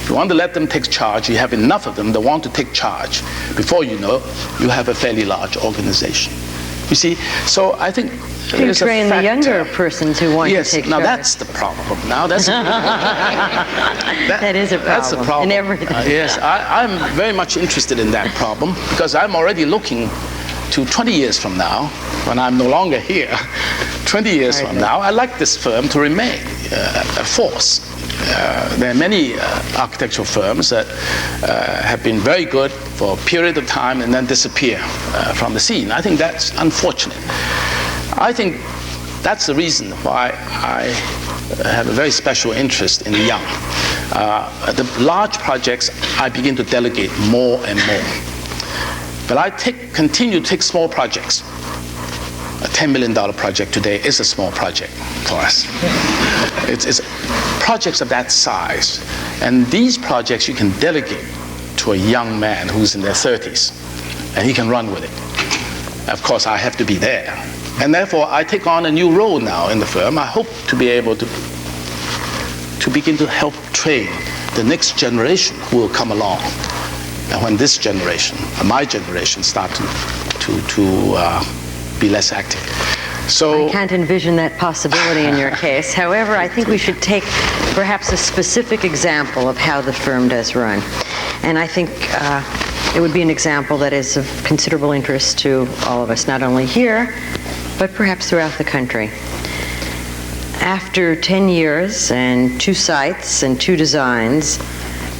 If you want to let them take charge, you have enough of them that want to take charge. Before you know, you have a fairly large organization. You see, so I think you train the younger persons who want to take charge. Yes, now that's the problem. Now that's that is a problem. That's the problem. In everything. Yes, I'm very much interested in that problem because I'm already looking to 20 years from now, when I'm no longer here. 20 years from now, I like this firm to remain a force. There are many architectural firms that have been very good for a period of time and then disappear from the scene. I think that's unfortunate. I think that's the reason why I have a very special interest in the young. The large projects, I begin to delegate more and more. But I continue to take small projects. A $10 million project today is a small project for us. It's projects of that size. And these projects you can delegate to a young man who's in their 30s, and he can run with it. Of course, I have to be there. And therefore, I take on a new role now in the firm. I hope to be able to begin to help train the next generation who will come along. And when this generation, my generation, start to be less active. So I can't envision that possibility in your case. However, I think we should take perhaps a specific example of how the firm does run. And I think it would be an example that is of considerable interest to all of us, not only here, but perhaps throughout the country. After 10 years and 2 sites and 2 designs,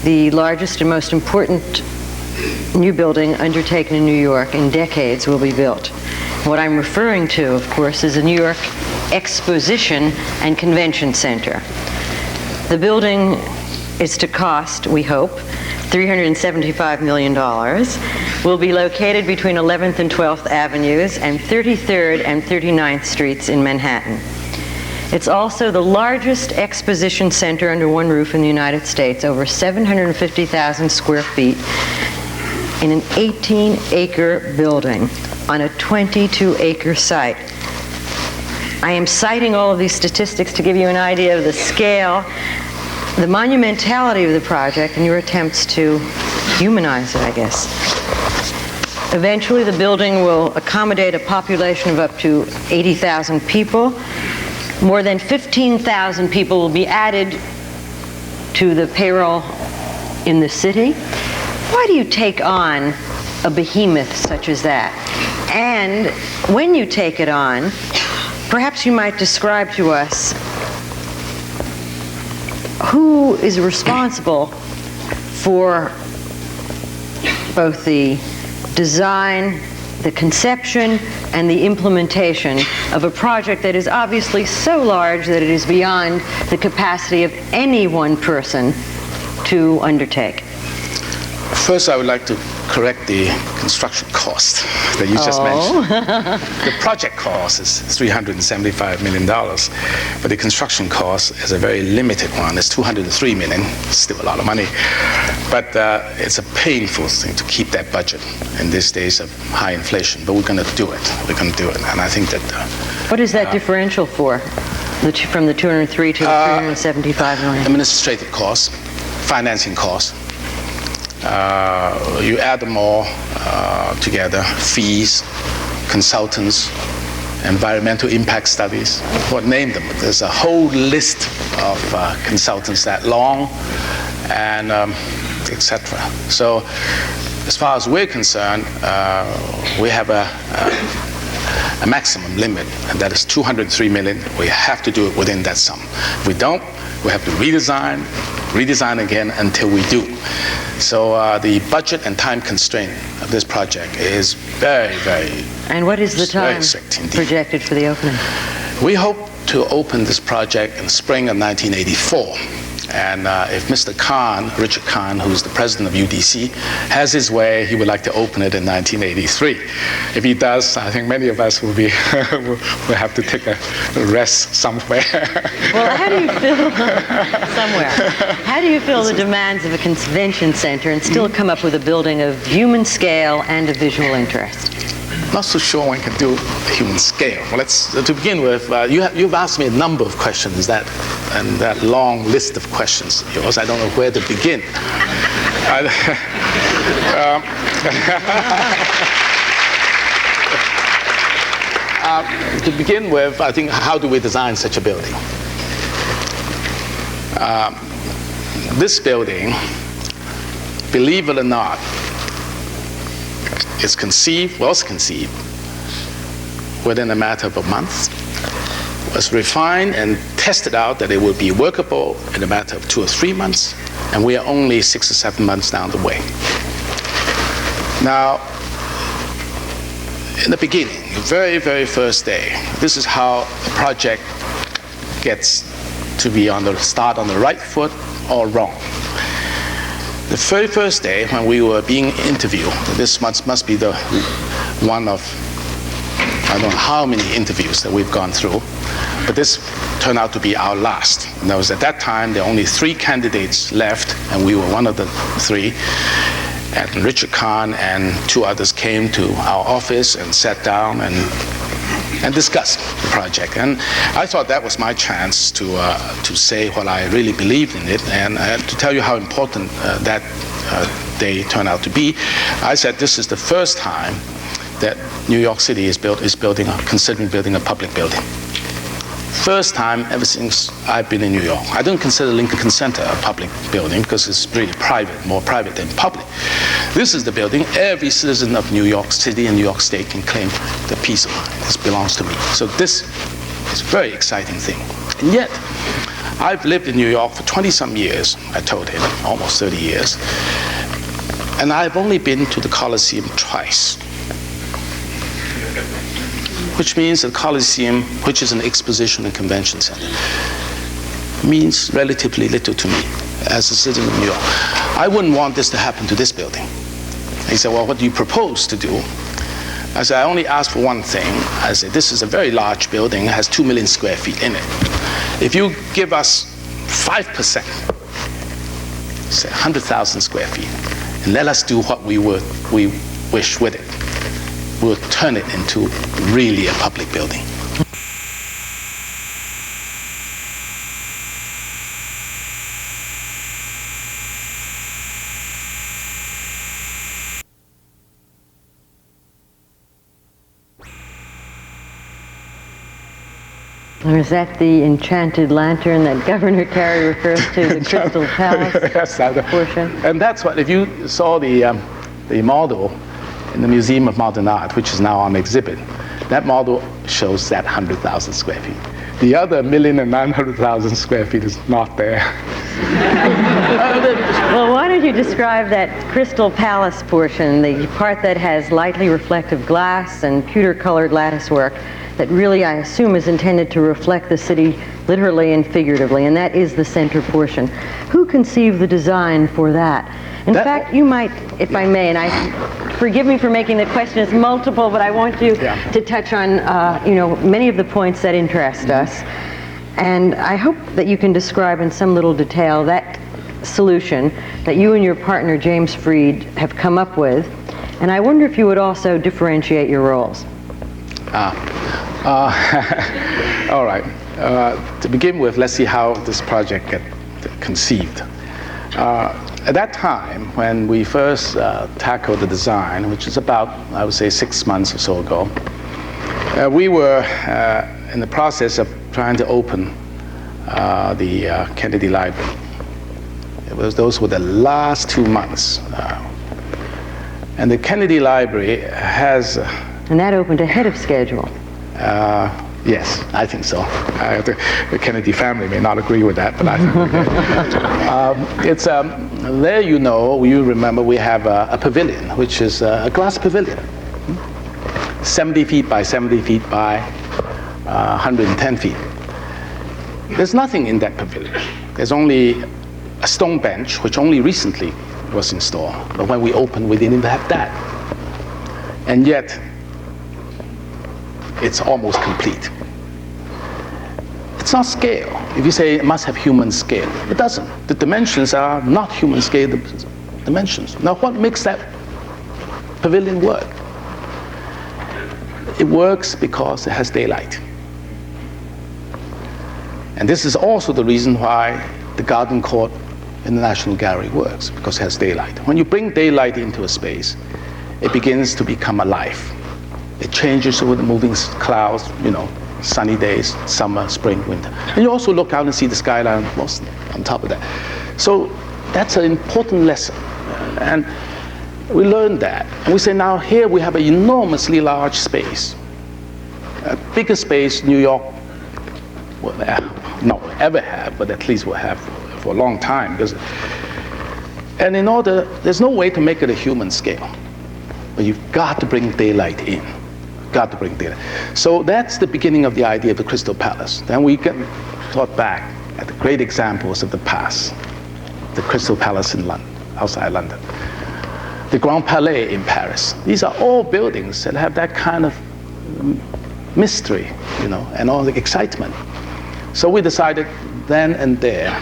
the largest and most important new building undertaken in New York in decades will be built. What I'm referring to, of course, is the New York Exposition and Convention Center. The building is to cost, we hope, $375 million, will be located between 11th and 12th Avenues and 33rd and 39th Streets in Manhattan. It's also the largest exposition center under one roof in the United States, over 750,000 square feet, in an 18-acre building on a 22-acre site. I am citing all of these statistics to give you an idea of the scale, the monumentality of the project, and your attempts to humanize it, I guess. Eventually, the building will accommodate a population of up to 80,000 people. More than 15,000 people will be added to the payroll in the city. Why do you take on a behemoth such as that? And when you take it on, perhaps you might describe to us who is responsible for both the design, the conception, and the implementation of a project that is obviously so large that it is beyond the capacity of any one person to undertake. First, I would like to correct the construction cost that you just mentioned. The project cost is $375 million, but the construction cost is a very limited one. It's $203 million, still a lot of money. But it's a painful thing to keep that budget in these days of high inflation. But we're going to do it. We're going to do it. And I think that... what is that differential for, from the 203 to the 375 million? Administrative costs, financing costs. You add them all together, fees, consultants, environmental impact studies, what name them. There's a whole list of consultants that long, and etc. So as far as we're concerned, we have a maximum limit, and that is 203 million. We have to do it within that sum. If we don't, we have to redesign again until we do. So the budget and time constraint of this project is very, very. And what is the time projected for the opening? We hope to open this project in the spring of 1984. And if Mr. Kahn, Richard Kahn, who's the president of UDC, has his way, he would like to open it in 1983. If he does, I think many of us will be will have to take a rest somewhere. Well, how do you feel somewhere? How do you feel the demands of a convention center and still come up with a building of human scale and of visual interest? Not so sure one can do human scale. Well, to begin with, you've asked me a number of questions, and that long list of questions of yours, I don't know where to begin. To begin with, I think, how do we design such a building? This building, believe it or not, was conceived within a matter of a month, was refined and tested out that it would be workable in a matter of 2 or 3 months, and we are only 6 or 7 months down the way. Now, in the beginning, the very, very first day, this is how a project gets to be start on the right foot or wrong. The very first day when we were being interviewed, this must be the one of, I don't know how many interviews that we've gone through, but this turned out to be our last. And there was at that time, there were only 3 candidates left, and we were one of the 3. And Richard Kahn and 2 others came to our office and sat down and discussed the project. And I thought that was my chance to say what I really believed in it, and to tell you how important that day turned out to be. I said this is the first time that New York City is considering building a public building. First time ever since I've been in New York. I don't consider Lincoln Center a public building because it's really private, more private than public. This is the building every citizen of New York City and New York State can claim the piece of mine. This belongs to me. So this is a very exciting thing. And yet, I've lived in New York for 20-some years, I told him, almost 30 years. And I've only been to the Coliseum twice. Which means the Coliseum, which is an exposition and convention center, means relatively little to me as a citizen of New York. I wouldn't want this to happen to this building. He said, well, what do you propose to do? I said, I only ask for one thing. I said, this is a very large building. It has 2 million square feet in it. If you give us 5%, say 100,000 square feet, and let us do what we wish with it, we'll turn it into really a public building. Or is that the enchanted lantern that Governor Carey refers to, the Crystal Palace yes, portion? And that's what, if you saw the model in the Museum of Modern Art, which is now on exhibit, that model shows that 100,000 square feet. The other 1,900,000 square feet is not there. Well, why don't you describe that Crystal Palace portion, the part that has lightly reflective glass and pewter-colored latticework that really, I assume, is intended to reflect the city literally and figuratively, and that is the center portion. Who conceived the design for that? In fact, you might, if I may, and forgive me for making the questions multiple, but I want you to touch on, many of the points that interest us. And I hope that you can describe in some little detail that solution that you and your partner, James Freed, have come up with. And I wonder if you would also differentiate your roles. All right. To begin with, let's see how this project got conceived. At that time, when we first tackled the design, which is about, I would say, 6 months or so ago, We were in the process of trying to open the Kennedy Library. Those were the last 2 months. And the Kennedy Library has... And that opened ahead of schedule. Yes, I think so. The Kennedy family may not agree with that, but I think we did. It's, there you remember we have a pavilion, which is a glass pavilion. 70 feet by 70 feet by 110 feet. There's nothing in that pavilion. There's only a stone bench, which only recently was installed. But when we opened, we didn't even have that. And yet, it's almost complete. It's not scale. If you say it must have human scale, it doesn't. The dimensions are not human scale dimensions. Now, what makes that pavilion work? It works because it has daylight. And this is also the reason why the garden court in the National Gallery works, because it has daylight. When you bring daylight into a space, it begins to become alive. It changes with the moving clouds, sunny days, summer, spring, winter. And you also look out and see the skyline of Boston on top of that. So that's an important lesson. And we learned that. And we say, now here we have an enormously large space. A bigger space New York will not ever have, but at least will have for a long time. And there's no way to make it a human scale. But you've got to bring daylight in. Got to bring daylight. So that's the beginning of the idea of the Crystal Palace. Then we get thought back at the great examples of the past. The Crystal Palace in London, outside London. The Grand Palais in Paris. These are all buildings that have that kind of mystery, and all the excitement. So we decided then and there,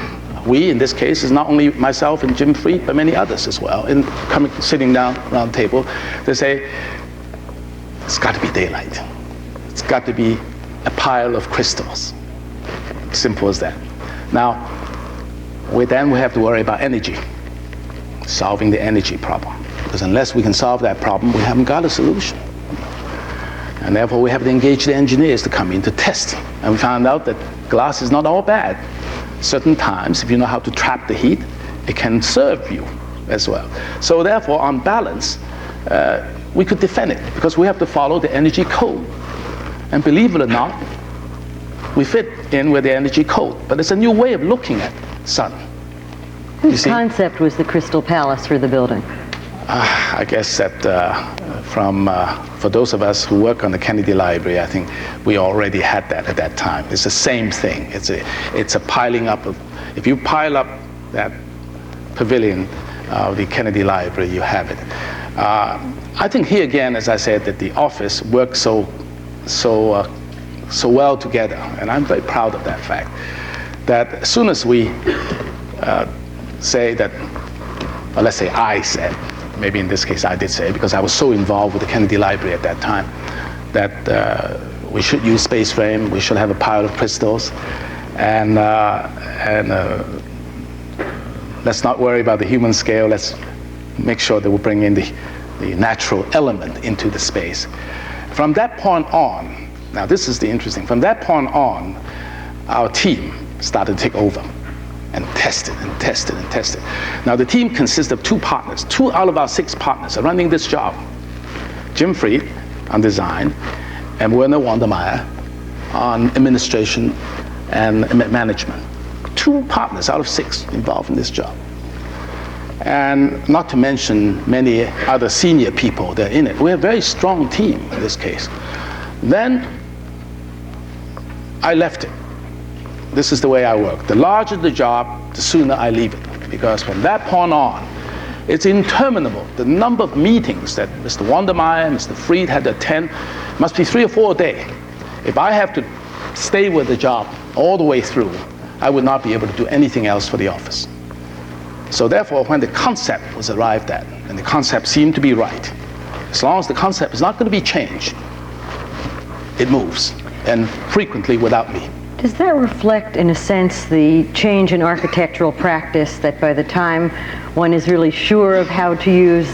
we in this case is not only myself and Jim Fried, but many others as well, sitting down around the table, to say, it's got to be daylight. It's got to be a pile of crystals. Simple as that. Now, we have to worry about energy, solving the energy problem. Because unless we can solve that problem, we haven't got a solution. And therefore, we have to engage the engineers to come in to test. And we found out that glass is not all bad. Certain times, if you know how to trap the heat, it can serve you as well. So therefore, on balance, we could defend it, because we have to follow the energy code. And believe it or not, we fit in with the energy code. But it's a new way of looking at sun. Whose concept was the Crystal Palace for the building? I guess that for those of us who work on the Kennedy Library, I think we already had that at that time. It's the same thing. It's a piling up of, if you pile up that pavilion of the Kennedy Library, you have it. I think here again, as I said, that the office works so well together, and I'm very proud of that fact. That as soon as we say that, or let's say I said, maybe in this case I did say, because I was so involved with the Kennedy Library at that time, that we should use space frame, we should have a pile of crystals, and let's not worry about the human scale, let's make sure that we bring in the natural element into the space. From that point on, now this is the interesting, from that point on, our team started to take over. And tested and tested and tested. Now the team consists of 2 partners. 2 out of our 6 partners are running this job. Jim Fried on design, and Werner Wandermeyer on administration and management. 2 partners out of 6 involved in this job. And not to mention many other senior people that are in it. We're a very strong team in this case. Then I left it. This is the way I work. The larger the job, the sooner I leave it. Because from that point on, it's interminable. The number of meetings that Mr. Wandermeyer and Mr. Fried had to attend must be 3 or 4 a day. If I have to stay with the job all the way through, I would not be able to do anything else for the office. So therefore, when the concept was arrived at, and the concept seemed to be right, as long as the concept is not going to be changed, it moves, and frequently without me. Does that reflect, in a sense, the change in architectural practice, that by the time one is really sure of how to use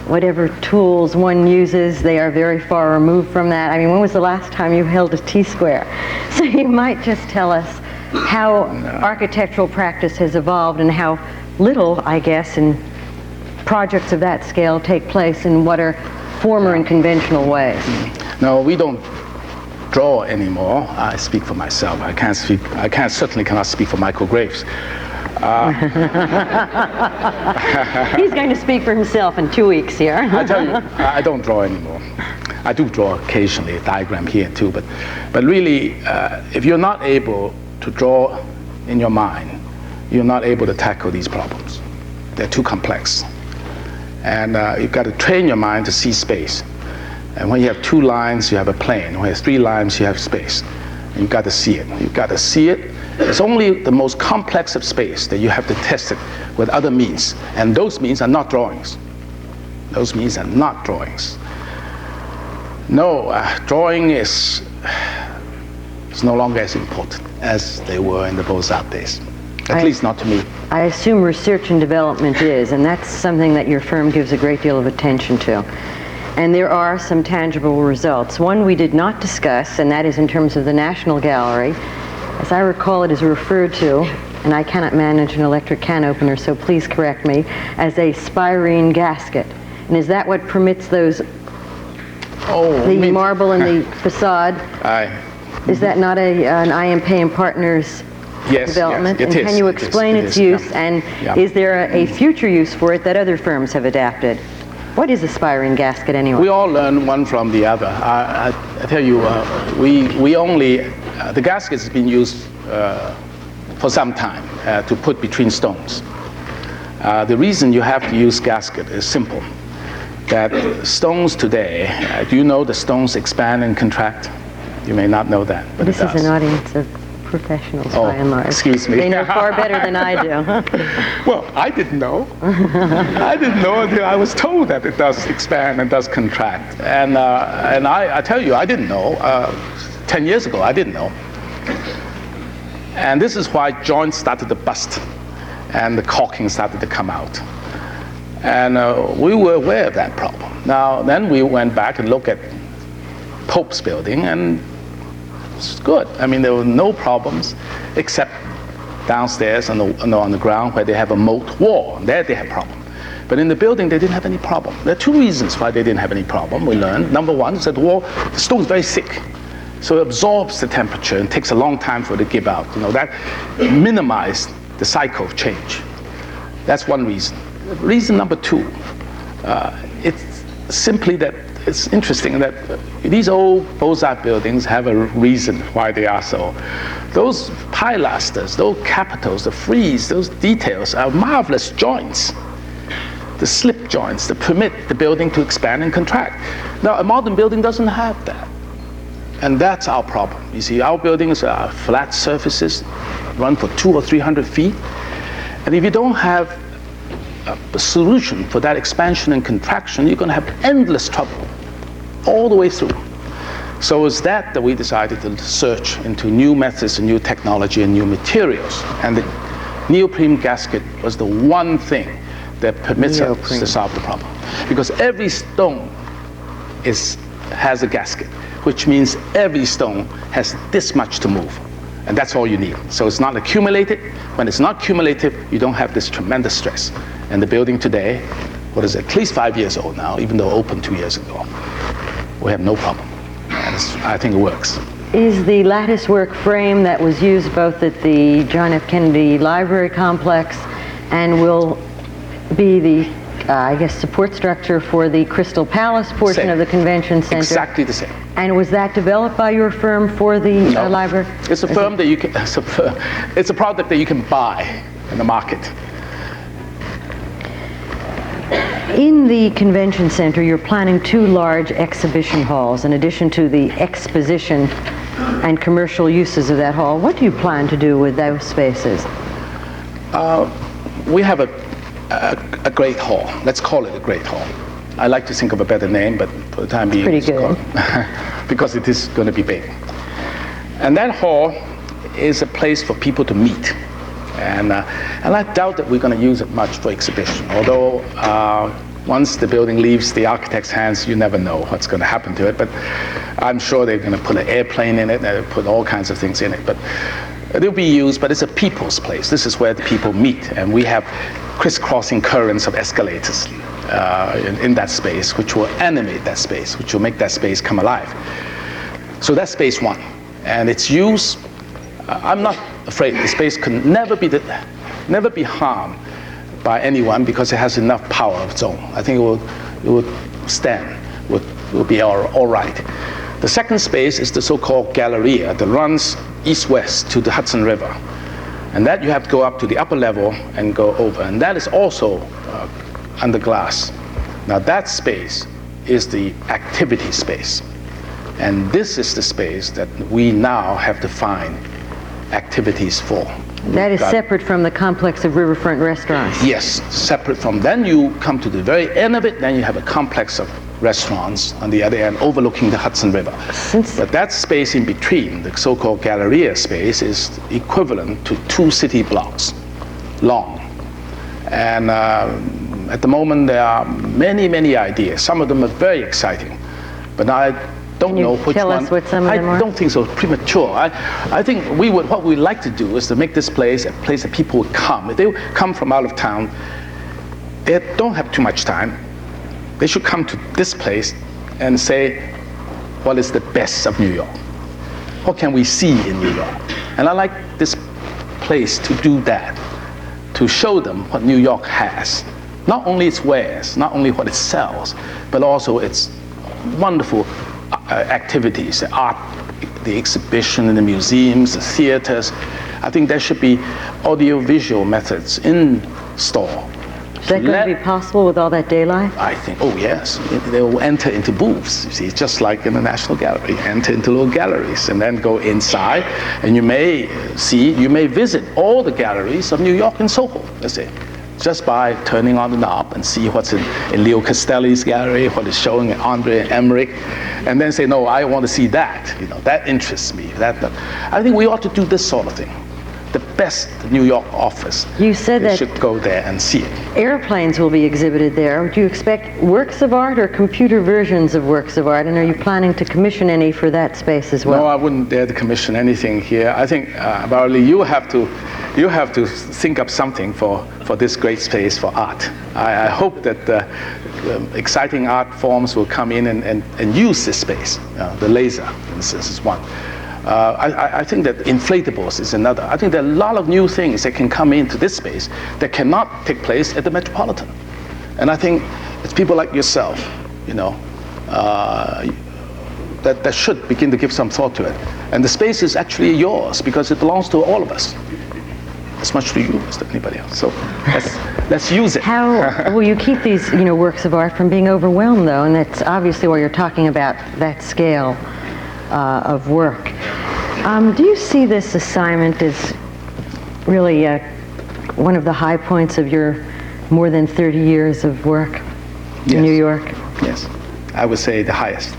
whatever tools one uses, they are very far removed from that. I mean, when was the last time you held a T-square? So you might just tell us how architectural practice has evolved and how little, I guess, in projects of that scale take place in what are former and conventional ways. No, we don't draw anymore. I speak for myself. Certainly cannot speak for Michael Graves. He's going to speak for himself in 2 weeks here. I tell you, I don't draw anymore. I do draw occasionally, a diagram here and too, but really, if you're not able to draw in your mind, you're not able to tackle these problems. They're too complex. And you've got to train your mind to see space. And when you have 2 lines, you have a plane. When you have 3 lines, you have space. And you've got to see it. You've got to see it. It's only the most complex of space that you have to test it with other means. And those means are not drawings. Those means are not drawings. No, drawing is no longer as important as they were in the Beaux-Arts days. At least not to me. I assume research and development is, and that's something that your firm gives a great deal of attention to. And there are some tangible results. One we did not discuss, and that is in terms of the National Gallery. As I recall, it is referred to, and I cannot manage an electric can opener, so please correct me, as a spirene gasket. And is that what permits those, the marble and the facade? Is that not an IMP and Partners development? Yes, and can you explain its use, and is there a future use for it that other firms have adapted? What is a spirene gasket anyway? We all learn one from the other. I tell you, the gasket has been used for some time to put between stones. The reason you have to use gasket is simple. That stones today, do you know the stones expand and contract? You may not know that, but this is an audience of professionals, by and large. Excuse me. They know far better than I do. Well, I didn't know. I didn't know until I was told that it does expand and does contract. And I tell you, I didn't know. 10 years ago, I didn't know. And this is why joints started to bust and the caulking started to come out. And we were aware of that problem. Now, then we went back and looked at Pope's building, and it's good. I mean, there were no problems except downstairs on the ground where they have a moat wall. There they have problem. But in the building, they didn't have any problem. There are 2 reasons why they didn't have any problem, we learned. Number one is that the stone is very thick. So it absorbs the temperature and takes a long time for it to give out. You know, that minimized the cycle of change. That's one reason. Reason number 2, it's simply that it's interesting that these old Beaux-Arts buildings have a reason why they are so. Those pilasters, those capitals, the frieze, those details are marvelous joints. The slip joints that permit the building to expand and contract. Now, a modern building doesn't have that. And that's our problem. You see, our buildings are flat surfaces, run for 200 or 300 feet. And if you don't have a solution for that expansion and contraction, you're going to have endless trouble all the way through. So it's that we decided to search into new methods and new technology and new materials. And the neoprene gasket was the one thing that permits us to solve the problem. Because every stone has a gasket, which means every stone has this much to move. And that's all you need. So it's not accumulated. When it's not cumulative, you don't have this tremendous stress. And the building today, what is it, at least 5 years old now, even though opened 2 years ago, we have no problem. And I think it works. Is the lattice work frame that was used both at the John F. Kennedy Library Complex and will be the, I guess, support structure for the Crystal Palace portion of the convention center? Exactly the same. And was that developed by your firm for the library? It's a firm that you can, it's a product that you can buy in the market. In the convention center, you're planning 2 large exhibition halls in addition to the exposition and commercial uses of that hall. What do you plan to do with those spaces? We have a great hall. Let's call it a great hall. I like to think of a better name, but for the time being, pretty good. Because it is going to be big. And that hall is a place for people to meet. And I doubt that we're going to use it much for exhibition, although Once the building leaves the architect's hands, you never know what's going to happen to it. But I'm sure they're going to put an airplane in it, they'll put all kinds of things in it. But it'll be used, but it's a people's place. This is where the people meet, and we have crisscrossing currents of escalators in that space, which will animate that space, which will make that space come alive. So that's space one, and its use, I'm not afraid the space can never be harmed by anyone because it has enough power of its own. I think it will stand, will be all right. The second space is the so-called Galleria that runs east-west to the Hudson River. And that you have to go up to the upper level and go over. And that is also under glass. Now that space is the activity space. And this is the space that we now have to find activities for. That is separate from the complex of riverfront restaurants? Yes, separate from. Then you come to the very end of it, then you have a complex of restaurants on the other end overlooking the Hudson River. But that space in between, the so-called Galleria space, is equivalent to 2 city blocks long. And at the moment there are many, many ideas. Some of them are very exciting, but I don't know which one. Tell us what some of them are? I don't think so. Premature. I think what we'd like to do is to make this place a place that people would come. If they come from out of town, they don't have too much time. They should come to this place and say, what is the best of New York? What can we see in New York? And I like this place to do that, to show them what New York has. Not only its wares, not only what it sells, but also its wonderful activities, the art, the exhibition in the museums, the theaters. I think there should be audio-visual methods in store. Is that going to be possible with all that daylight? I think, oh yes, they will enter into booths, you see, just like in the National Gallery, enter into little galleries and then go inside, and you may visit all the galleries of New York and Soho, let's say, just by turning on the knob and see what's in Leo Castelli's gallery, what is showing in Andre Emmerich, and then say, no, I want to see that, that interests me. I think we ought to do this sort of thing. The best New York office. You said that should go there and see it. Airplanes will be exhibited there. Do you expect works of art or computer versions of works of art? And are you planning to commission any for that space as well? No, I wouldn't dare to commission anything here. I think, Barley, you have to think up something for this great space for art. I hope that exciting art forms will come in and use this space. The laser, for instance, is one. I think that inflatables is another. I think there are a lot of new things that can come into this space that cannot take place at the Metropolitan. And I think it's people like yourself, that should begin to give some thought to it. And the space is actually yours because it belongs to all of us, as much to you as to anybody else. So let's use it. How will you keep these works of art from being overwhelmed, though? And that's obviously why you're talking about that scale of work. Do you see this assignment as really one of the high points of your more than 30 years of work in New York? Yes, I would say the highest.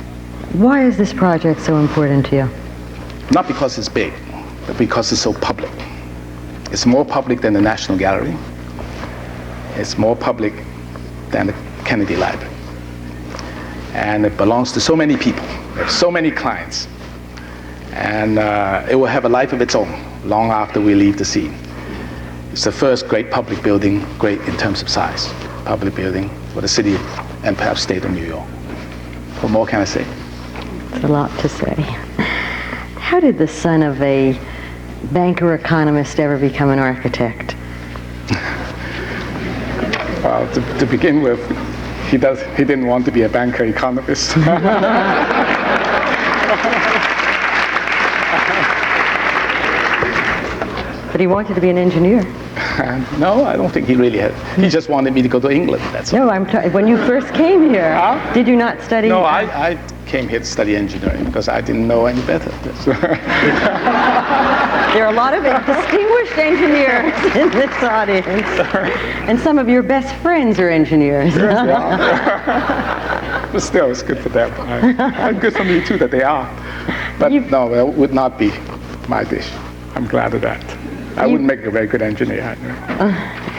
Why is this project so important to you? Not because it's big, but because it's so public. It's more public than the National Gallery. It's more public than the Kennedy Library. And it belongs to so many people. There are so many clients. And it will have a life of its own long after we leave the scene. It's the first great public building, great in terms of size, public building for the city and perhaps state of New York. What more can I say? It's a lot to say. How did the son of a banker economist ever become an architect? Well, to begin with, he didn't want to be a banker economist. But he wanted to be an engineer. No, I don't think he really had. He just wanted me to go to England, that's all. No, when you first came here, did you not study? No, I came here to study engineering because I didn't know any better. There are a lot of distinguished engineers in this audience. And some of your best friends are engineers. But still, it's good for them. Good for me, too, that they are. But no, that would not be my dish. I'm glad of that. I wouldn't make a very good engineer.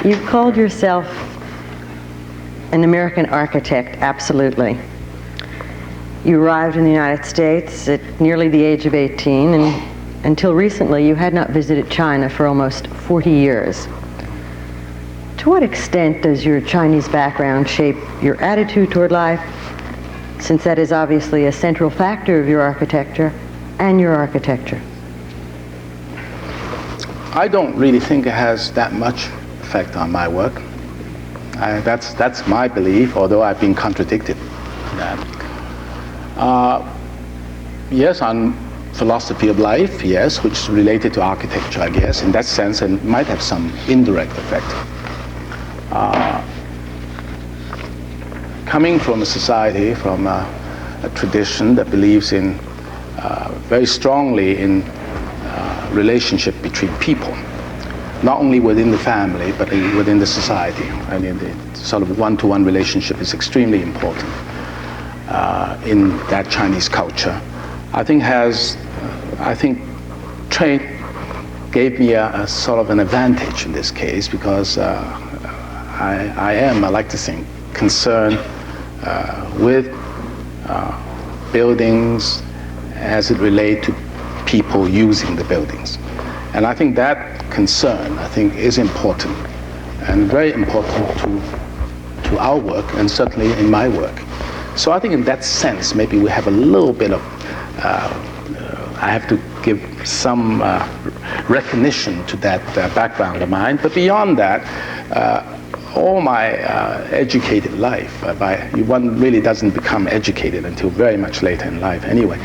You've called yourself an American architect, absolutely. You arrived in the United States at nearly the age of 18, and until recently you had not visited China for almost 40 years. To what extent does your Chinese background shape your attitude toward life, since that is obviously a central factor of your architecture and your architecture? I don't really think it has that much effect on my work. That's my belief, although I've been contradicted in that. Yes, on philosophy of life, yes, which is related to architecture, I guess. In that sense, it might have some indirect effect. Coming from a society, from a tradition that believes in very strongly in relationship between people, not only within the family, but within the society. I mean, the sort of one-to-one relationship is extremely important in that Chinese culture. I think trade gave me a sort of an advantage in this case, because I like to think, concerned with buildings as it relates to people using the buildings. And I think that concern, is important, and very important to our work, and certainly in my work. So I think in that sense, maybe we have a little bit of, I have to give some recognition to that background of mine. But beyond that, all my educated life, one really doesn't become educated until very much later in life anyway.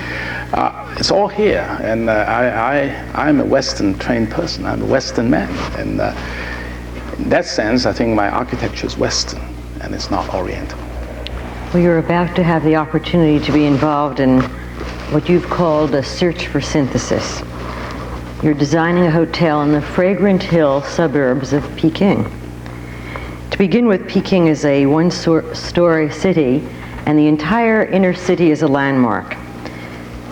It's all here, and I'm a Western trained person. I'm a Western man, and in that sense, I think my architecture is Western, and it's not Oriental. Well, you're about to have the opportunity to be involved in what you've called a search for synthesis. You're designing a hotel in the Fragrant Hill suburbs of Peking. To begin with, Peking is a one-story city, and the entire inner city is a landmark.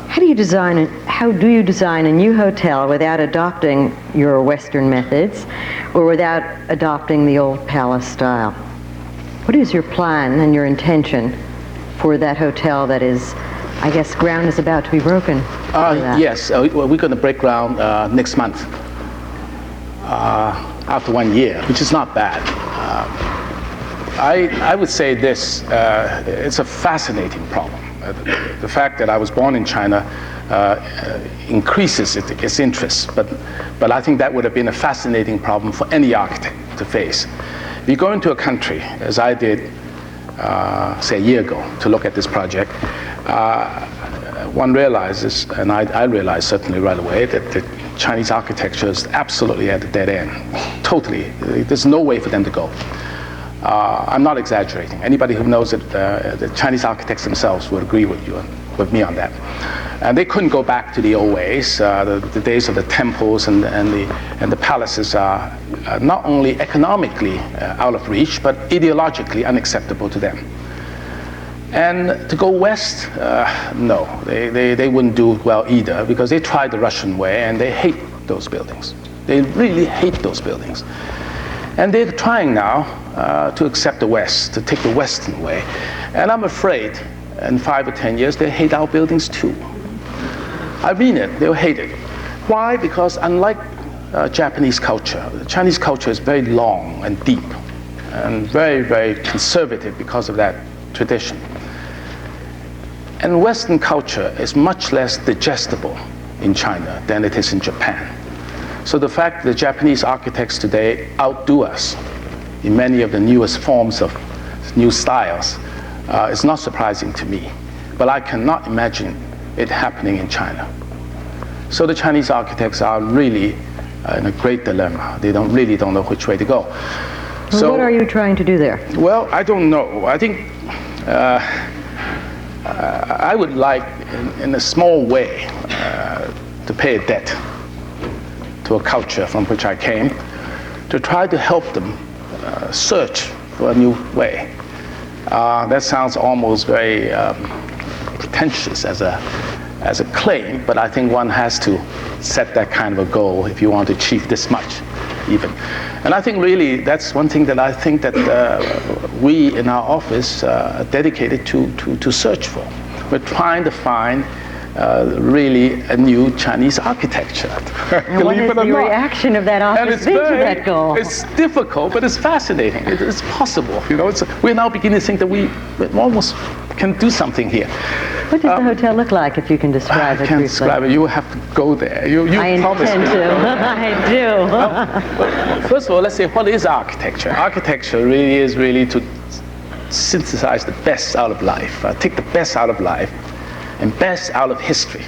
How do you design a new hotel without adopting your Western methods, or without adopting the old palace style? What is your plan and your intention for that hotel that is, I guess, ground is about to be broken? Yes, we're going to break ground next month, after 1 year, which is not bad. I would say this, it's a fascinating problem. The fact that I was born in China increases its interest, but I think that would have been a fascinating problem for any architect to face. If you go into a country, as I did, say a year ago, to look at this project, one realizes, and I realized certainly right away, that the Chinese architecture is absolutely at a dead end. Totally. There's no way for them to go. I'm not exaggerating. Anybody who knows it, the Chinese architects themselves would agree with me on that. And they couldn't go back to the old ways. The days of the temples and the palaces are not only economically out of reach, but ideologically unacceptable to them. And to go west, no, they wouldn't do well either, because they tried the Russian way and they hate those buildings. They really hate those buildings. And they're trying now to accept the West, to take the Western way. And I'm afraid in 5 or 10 years, they hate our buildings too. I mean it, they'll hate it. Why? Because unlike Japanese culture, the Chinese culture is very long and deep, and very, very conservative because of that tradition. And Western culture is much less digestible in China than it is in Japan. So the fact that the Japanese architects today outdo us in many of the newest forms of new styles is not surprising to me. But I cannot imagine it happening in China. So the Chinese architects are really in a great dilemma. They really don't know which way to go. Well, so what are you trying to do there? Well, I don't know. I think I would like, in a small way, to pay a debt to a culture from which I came, to try to help them search for a new way. That sounds almost very pretentious as a claim, but I think one has to set that kind of a goal if you want to achieve this much. even. And I think really that's one thing that I think that we in our office are dedicated to search for. We're trying to find really a new Chinese architecture. And what is the reaction of that office been to that goal? It's difficult, but it's fascinating. It's possible. You know, we're now beginning to think that we almost can do something here. What does the hotel look like, if you can describe it briefly? I can't describe it. You have to go there. I intend to. I do. Well, first of all, let's say, what is architecture? Architecture really is to synthesize the best out of life, take the best out of life and best out of history.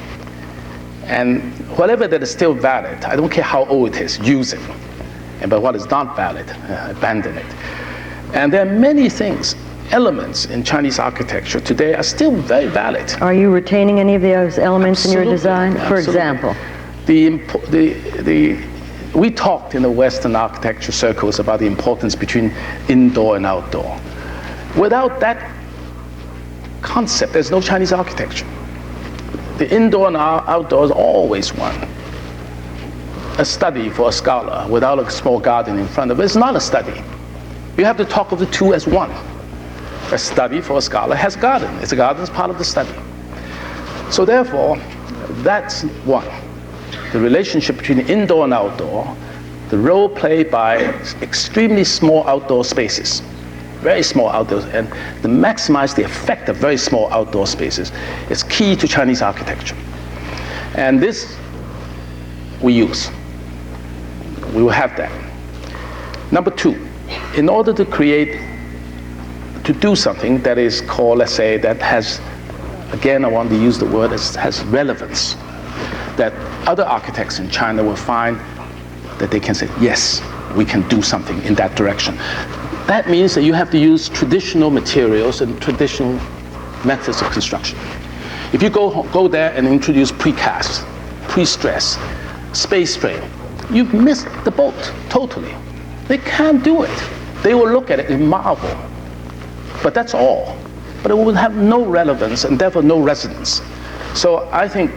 And whatever that is still valid, I don't care how old it is, use it. But what is not valid, abandon it. And there are many things, elements in Chinese architecture today are still very valid. Are you retaining any of those elements in your design? For example? We talked in the Western architecture circles about the importance between indoor and outdoor. Without that concept, there's no Chinese architecture. The indoor and outdoor is always one. A study for a scholar without a small garden in front of it is not a study. You have to talk of the two as one. A study for a scholar has a garden. Its garden is part of the study. So therefore, that's one. The relationship between indoor and outdoor, the role played by extremely small outdoor spaces, very small outdoors, and to maximize the effect of very small outdoor spaces is key to Chinese architecture. And this we use. We will have that. Number two, in order to do something that is called, let's say, that has, again, I want to use the word, has relevance, that other architects in China will find that they can say, yes, we can do something in that direction. That means that you have to use traditional materials and traditional methods of construction. If you go there and introduce precast, pre-stress, space frame, you've missed the boat totally. They can't do it. They will look at it and marvel. But that's all. But it will have no relevance and therefore no resonance. So I think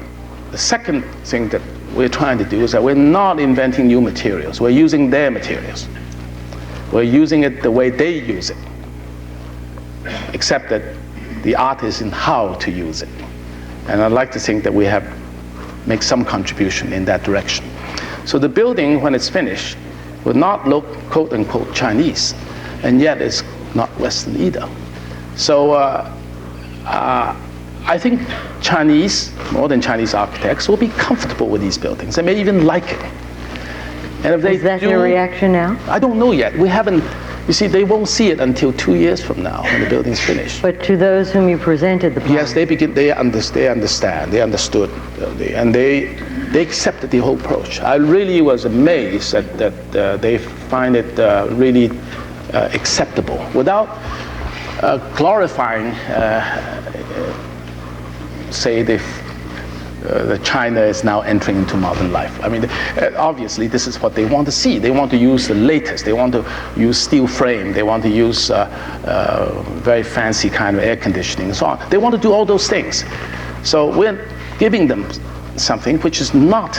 the second thing that we're trying to do is that we're not inventing new materials. We're using their materials. We're using it the way they use it, except that the art is in how to use it. And I'd like to think that we have made some contribution in that direction. So the building, when it's finished, will not look quote unquote Chinese, and yet it's not Western either. So I think Chinese, more than Chinese architects, will be comfortable with these buildings. They may even like it. And if they Is that your reaction now? I don't know yet. We haven't, you see, they won't see it until 2 years from now when the building's finished. But to those whom you presented the plan? Yes, they understand, they understood, and they accepted the whole approach. I really was amazed that they find it really acceptable without glorifying, say, that China is now entering into modern life. I mean, obviously, this is what they want to see. They want to use the latest. They want to use steel frame. They want to use very fancy kind of air conditioning and so on. They want to do all those things. So we're giving them something which is not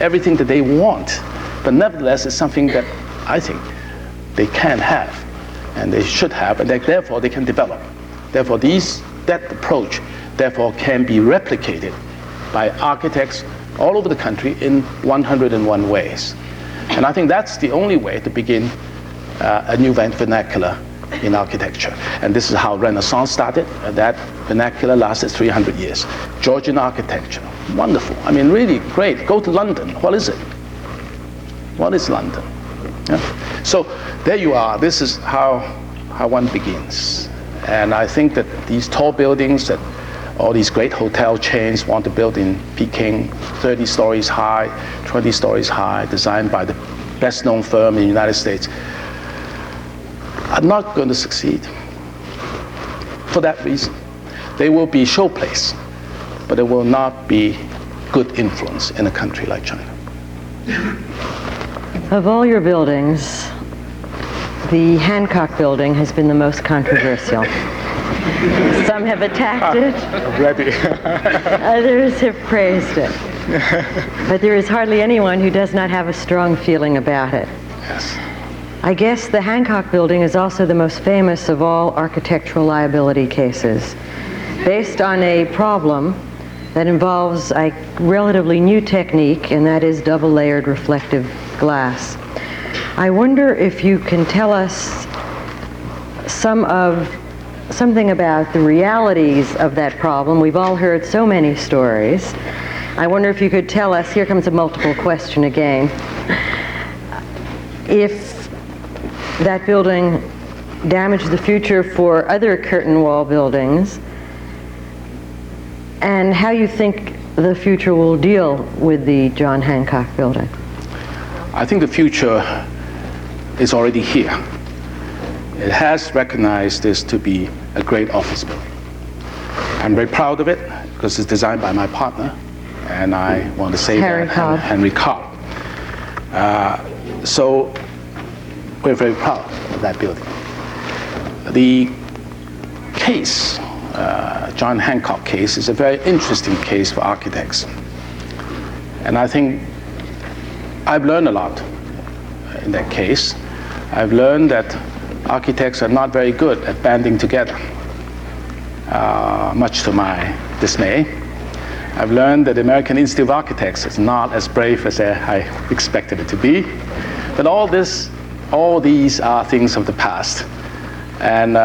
everything that they want, but nevertheless, it's something that I think they can have, and they should have, and that therefore they can develop. Therefore, that approach, therefore, can be replicated by architects all over the country in 101 ways. And I think that's the only way to begin a new vernacular in architecture. And this is how Renaissance started, and that vernacular lasted 300 years. Georgian architecture, wonderful. I mean, really great. Go to London. What is it? What is London? Yeah. So there you are. This is how one begins. And I think that these tall buildings that all these great hotel chains want to build in Peking, 30 stories high, 20 stories high, designed by the best known firm in the United States, are not going to succeed for that reason. They will be showplace, but they will not be good influence in a country like China. Of all your buildings, the Hancock building has been the most controversial. Some have attacked it. Ready. Others have praised it. But there is hardly anyone who does not have a strong feeling about it. Yes. I guess the Hancock Building is also the most famous of all architectural liability cases, based on a problem that involves a relatively new technique, and that is double-layered reflective glass. I wonder if you can tell us something about the realities of that problem. We've all heard so many stories. I wonder if you could tell us, here comes a multiple question again, if that building damaged the future for other curtain wall buildings, and how you think the future will deal with the John Hancock Building. I think the future is already here. It has recognized this to be a great office building. I'm very proud of it because it's designed by my partner, and I want to say Henry Cobb. So we're very proud of that building. The case, John Hancock case, is a very interesting case for architects. And I think I've learned a lot in that case. I've learned that architects are not very good at banding together, much to my dismay. I've learned that the American Institute of Architects is not as brave as I expected it to be. But all these are things of the past. And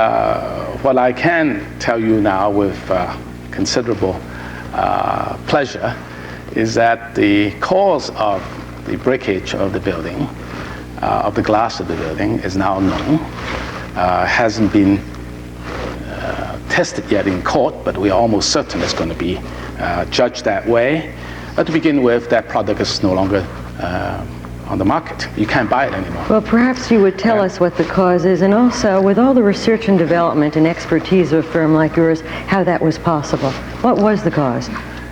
what I can tell you now with considerable pleasure is that the cause of the breakage of the building, of the glass of the building, is now known. Hasn't been tested yet in court, but we are almost certain it's going to be judged that way. But to begin with, that product is no longer on the market. You can't buy it anymore. Well, perhaps you would tell us what the cause is, and also, with all the research and development and expertise of a firm like yours, how that was possible. What was the cause?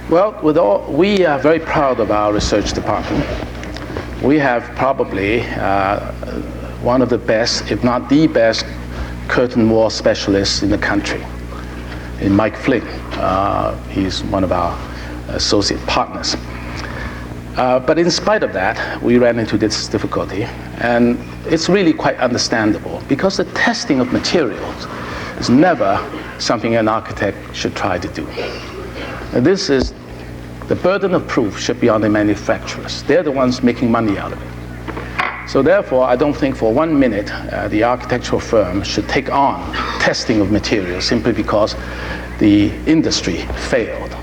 Well, we are very proud of our research department. We have probably one of the best, if not the best, curtain wall specialists in the country, in Mike Flynn. He's one of our associate partners. But in spite of that, we ran into this difficulty, and it's really quite understandable, because the testing of materials is never something an architect should try to do. This is the burden of proof should be on the manufacturers. They're the ones making money out of it. So therefore, I don't think for 1 minute the architectural firm should take on testing of materials simply because the industry failed.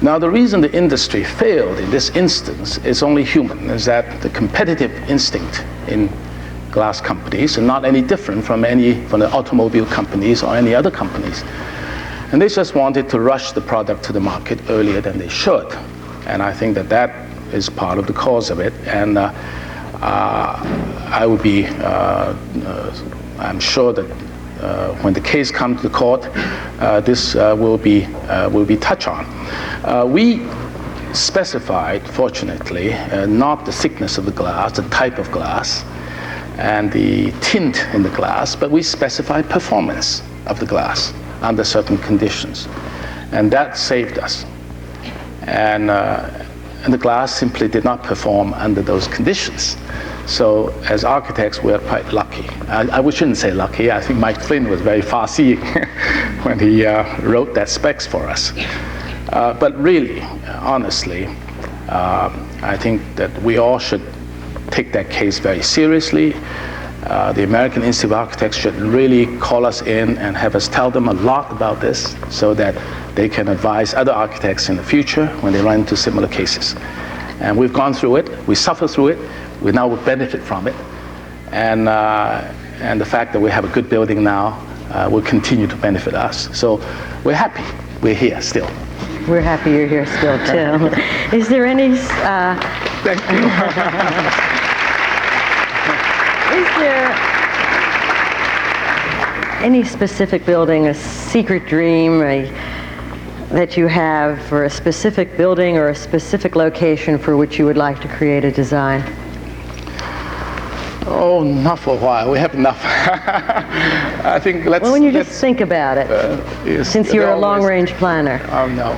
Now, the reason the industry failed in this instance is only human, is that the competitive instinct in glass companies are not any different from the automobile companies or any other companies. And they just wanted to rush the product to the market earlier than they should. And I think that is part of the cause of it. And I would be, I'm sure that when the case comes to the court, this will be touched on. We specified, fortunately, not the thickness of the glass, the type of glass, and the tint in the glass, but we specified performance of the glass under certain conditions, and that saved us. And the glass simply did not perform under those conditions. So as architects, we're quite lucky. I shouldn't say lucky. I think Mike Flynn was very far-seeing when he wrote that specs for us. But really, honestly, I think that we all should take that case very seriously. The American Institute of Architects should really call us in and have us tell them a lot about this so that they can advise other architects in the future when they run into similar cases. And we've gone through it, we suffer through it, we now will benefit from it. And the fact that we have a good building now will continue to benefit us. So we're happy we're here still. We're happy you're here still, too. Is there any... Thank you. Is there any specific building, a secret dream that you have for a specific building or a specific location for which you would like to create a design? Oh, not for a while. We have enough. I think let's... Well, when you just think about it, yes, since you're a long-range planner. Oh, no.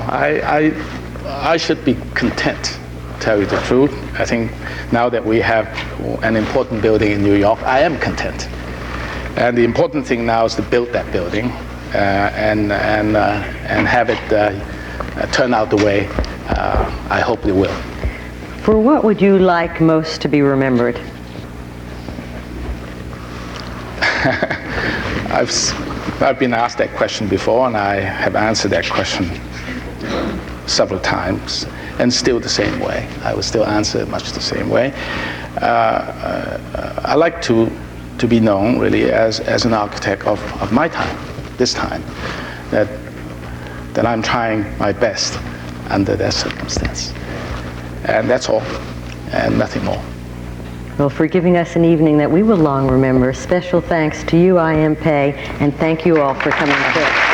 I should be content, to tell you the truth. I think now that we have an important building in New York, I am content. And the important thing now is to build that building and have it turn out the way I hope it will. For what would you like most to be remembered? I've been asked that question before, and I have answered that question several times, and still the same way. I would still answer it much the same way. I like to be known really as an architect of my time, this time, that I'm trying my best under that circumstance. And that's all, and nothing more. Well, for giving us an evening that we will long remember, special thanks to you, I.M. Pei, and thank you all for coming to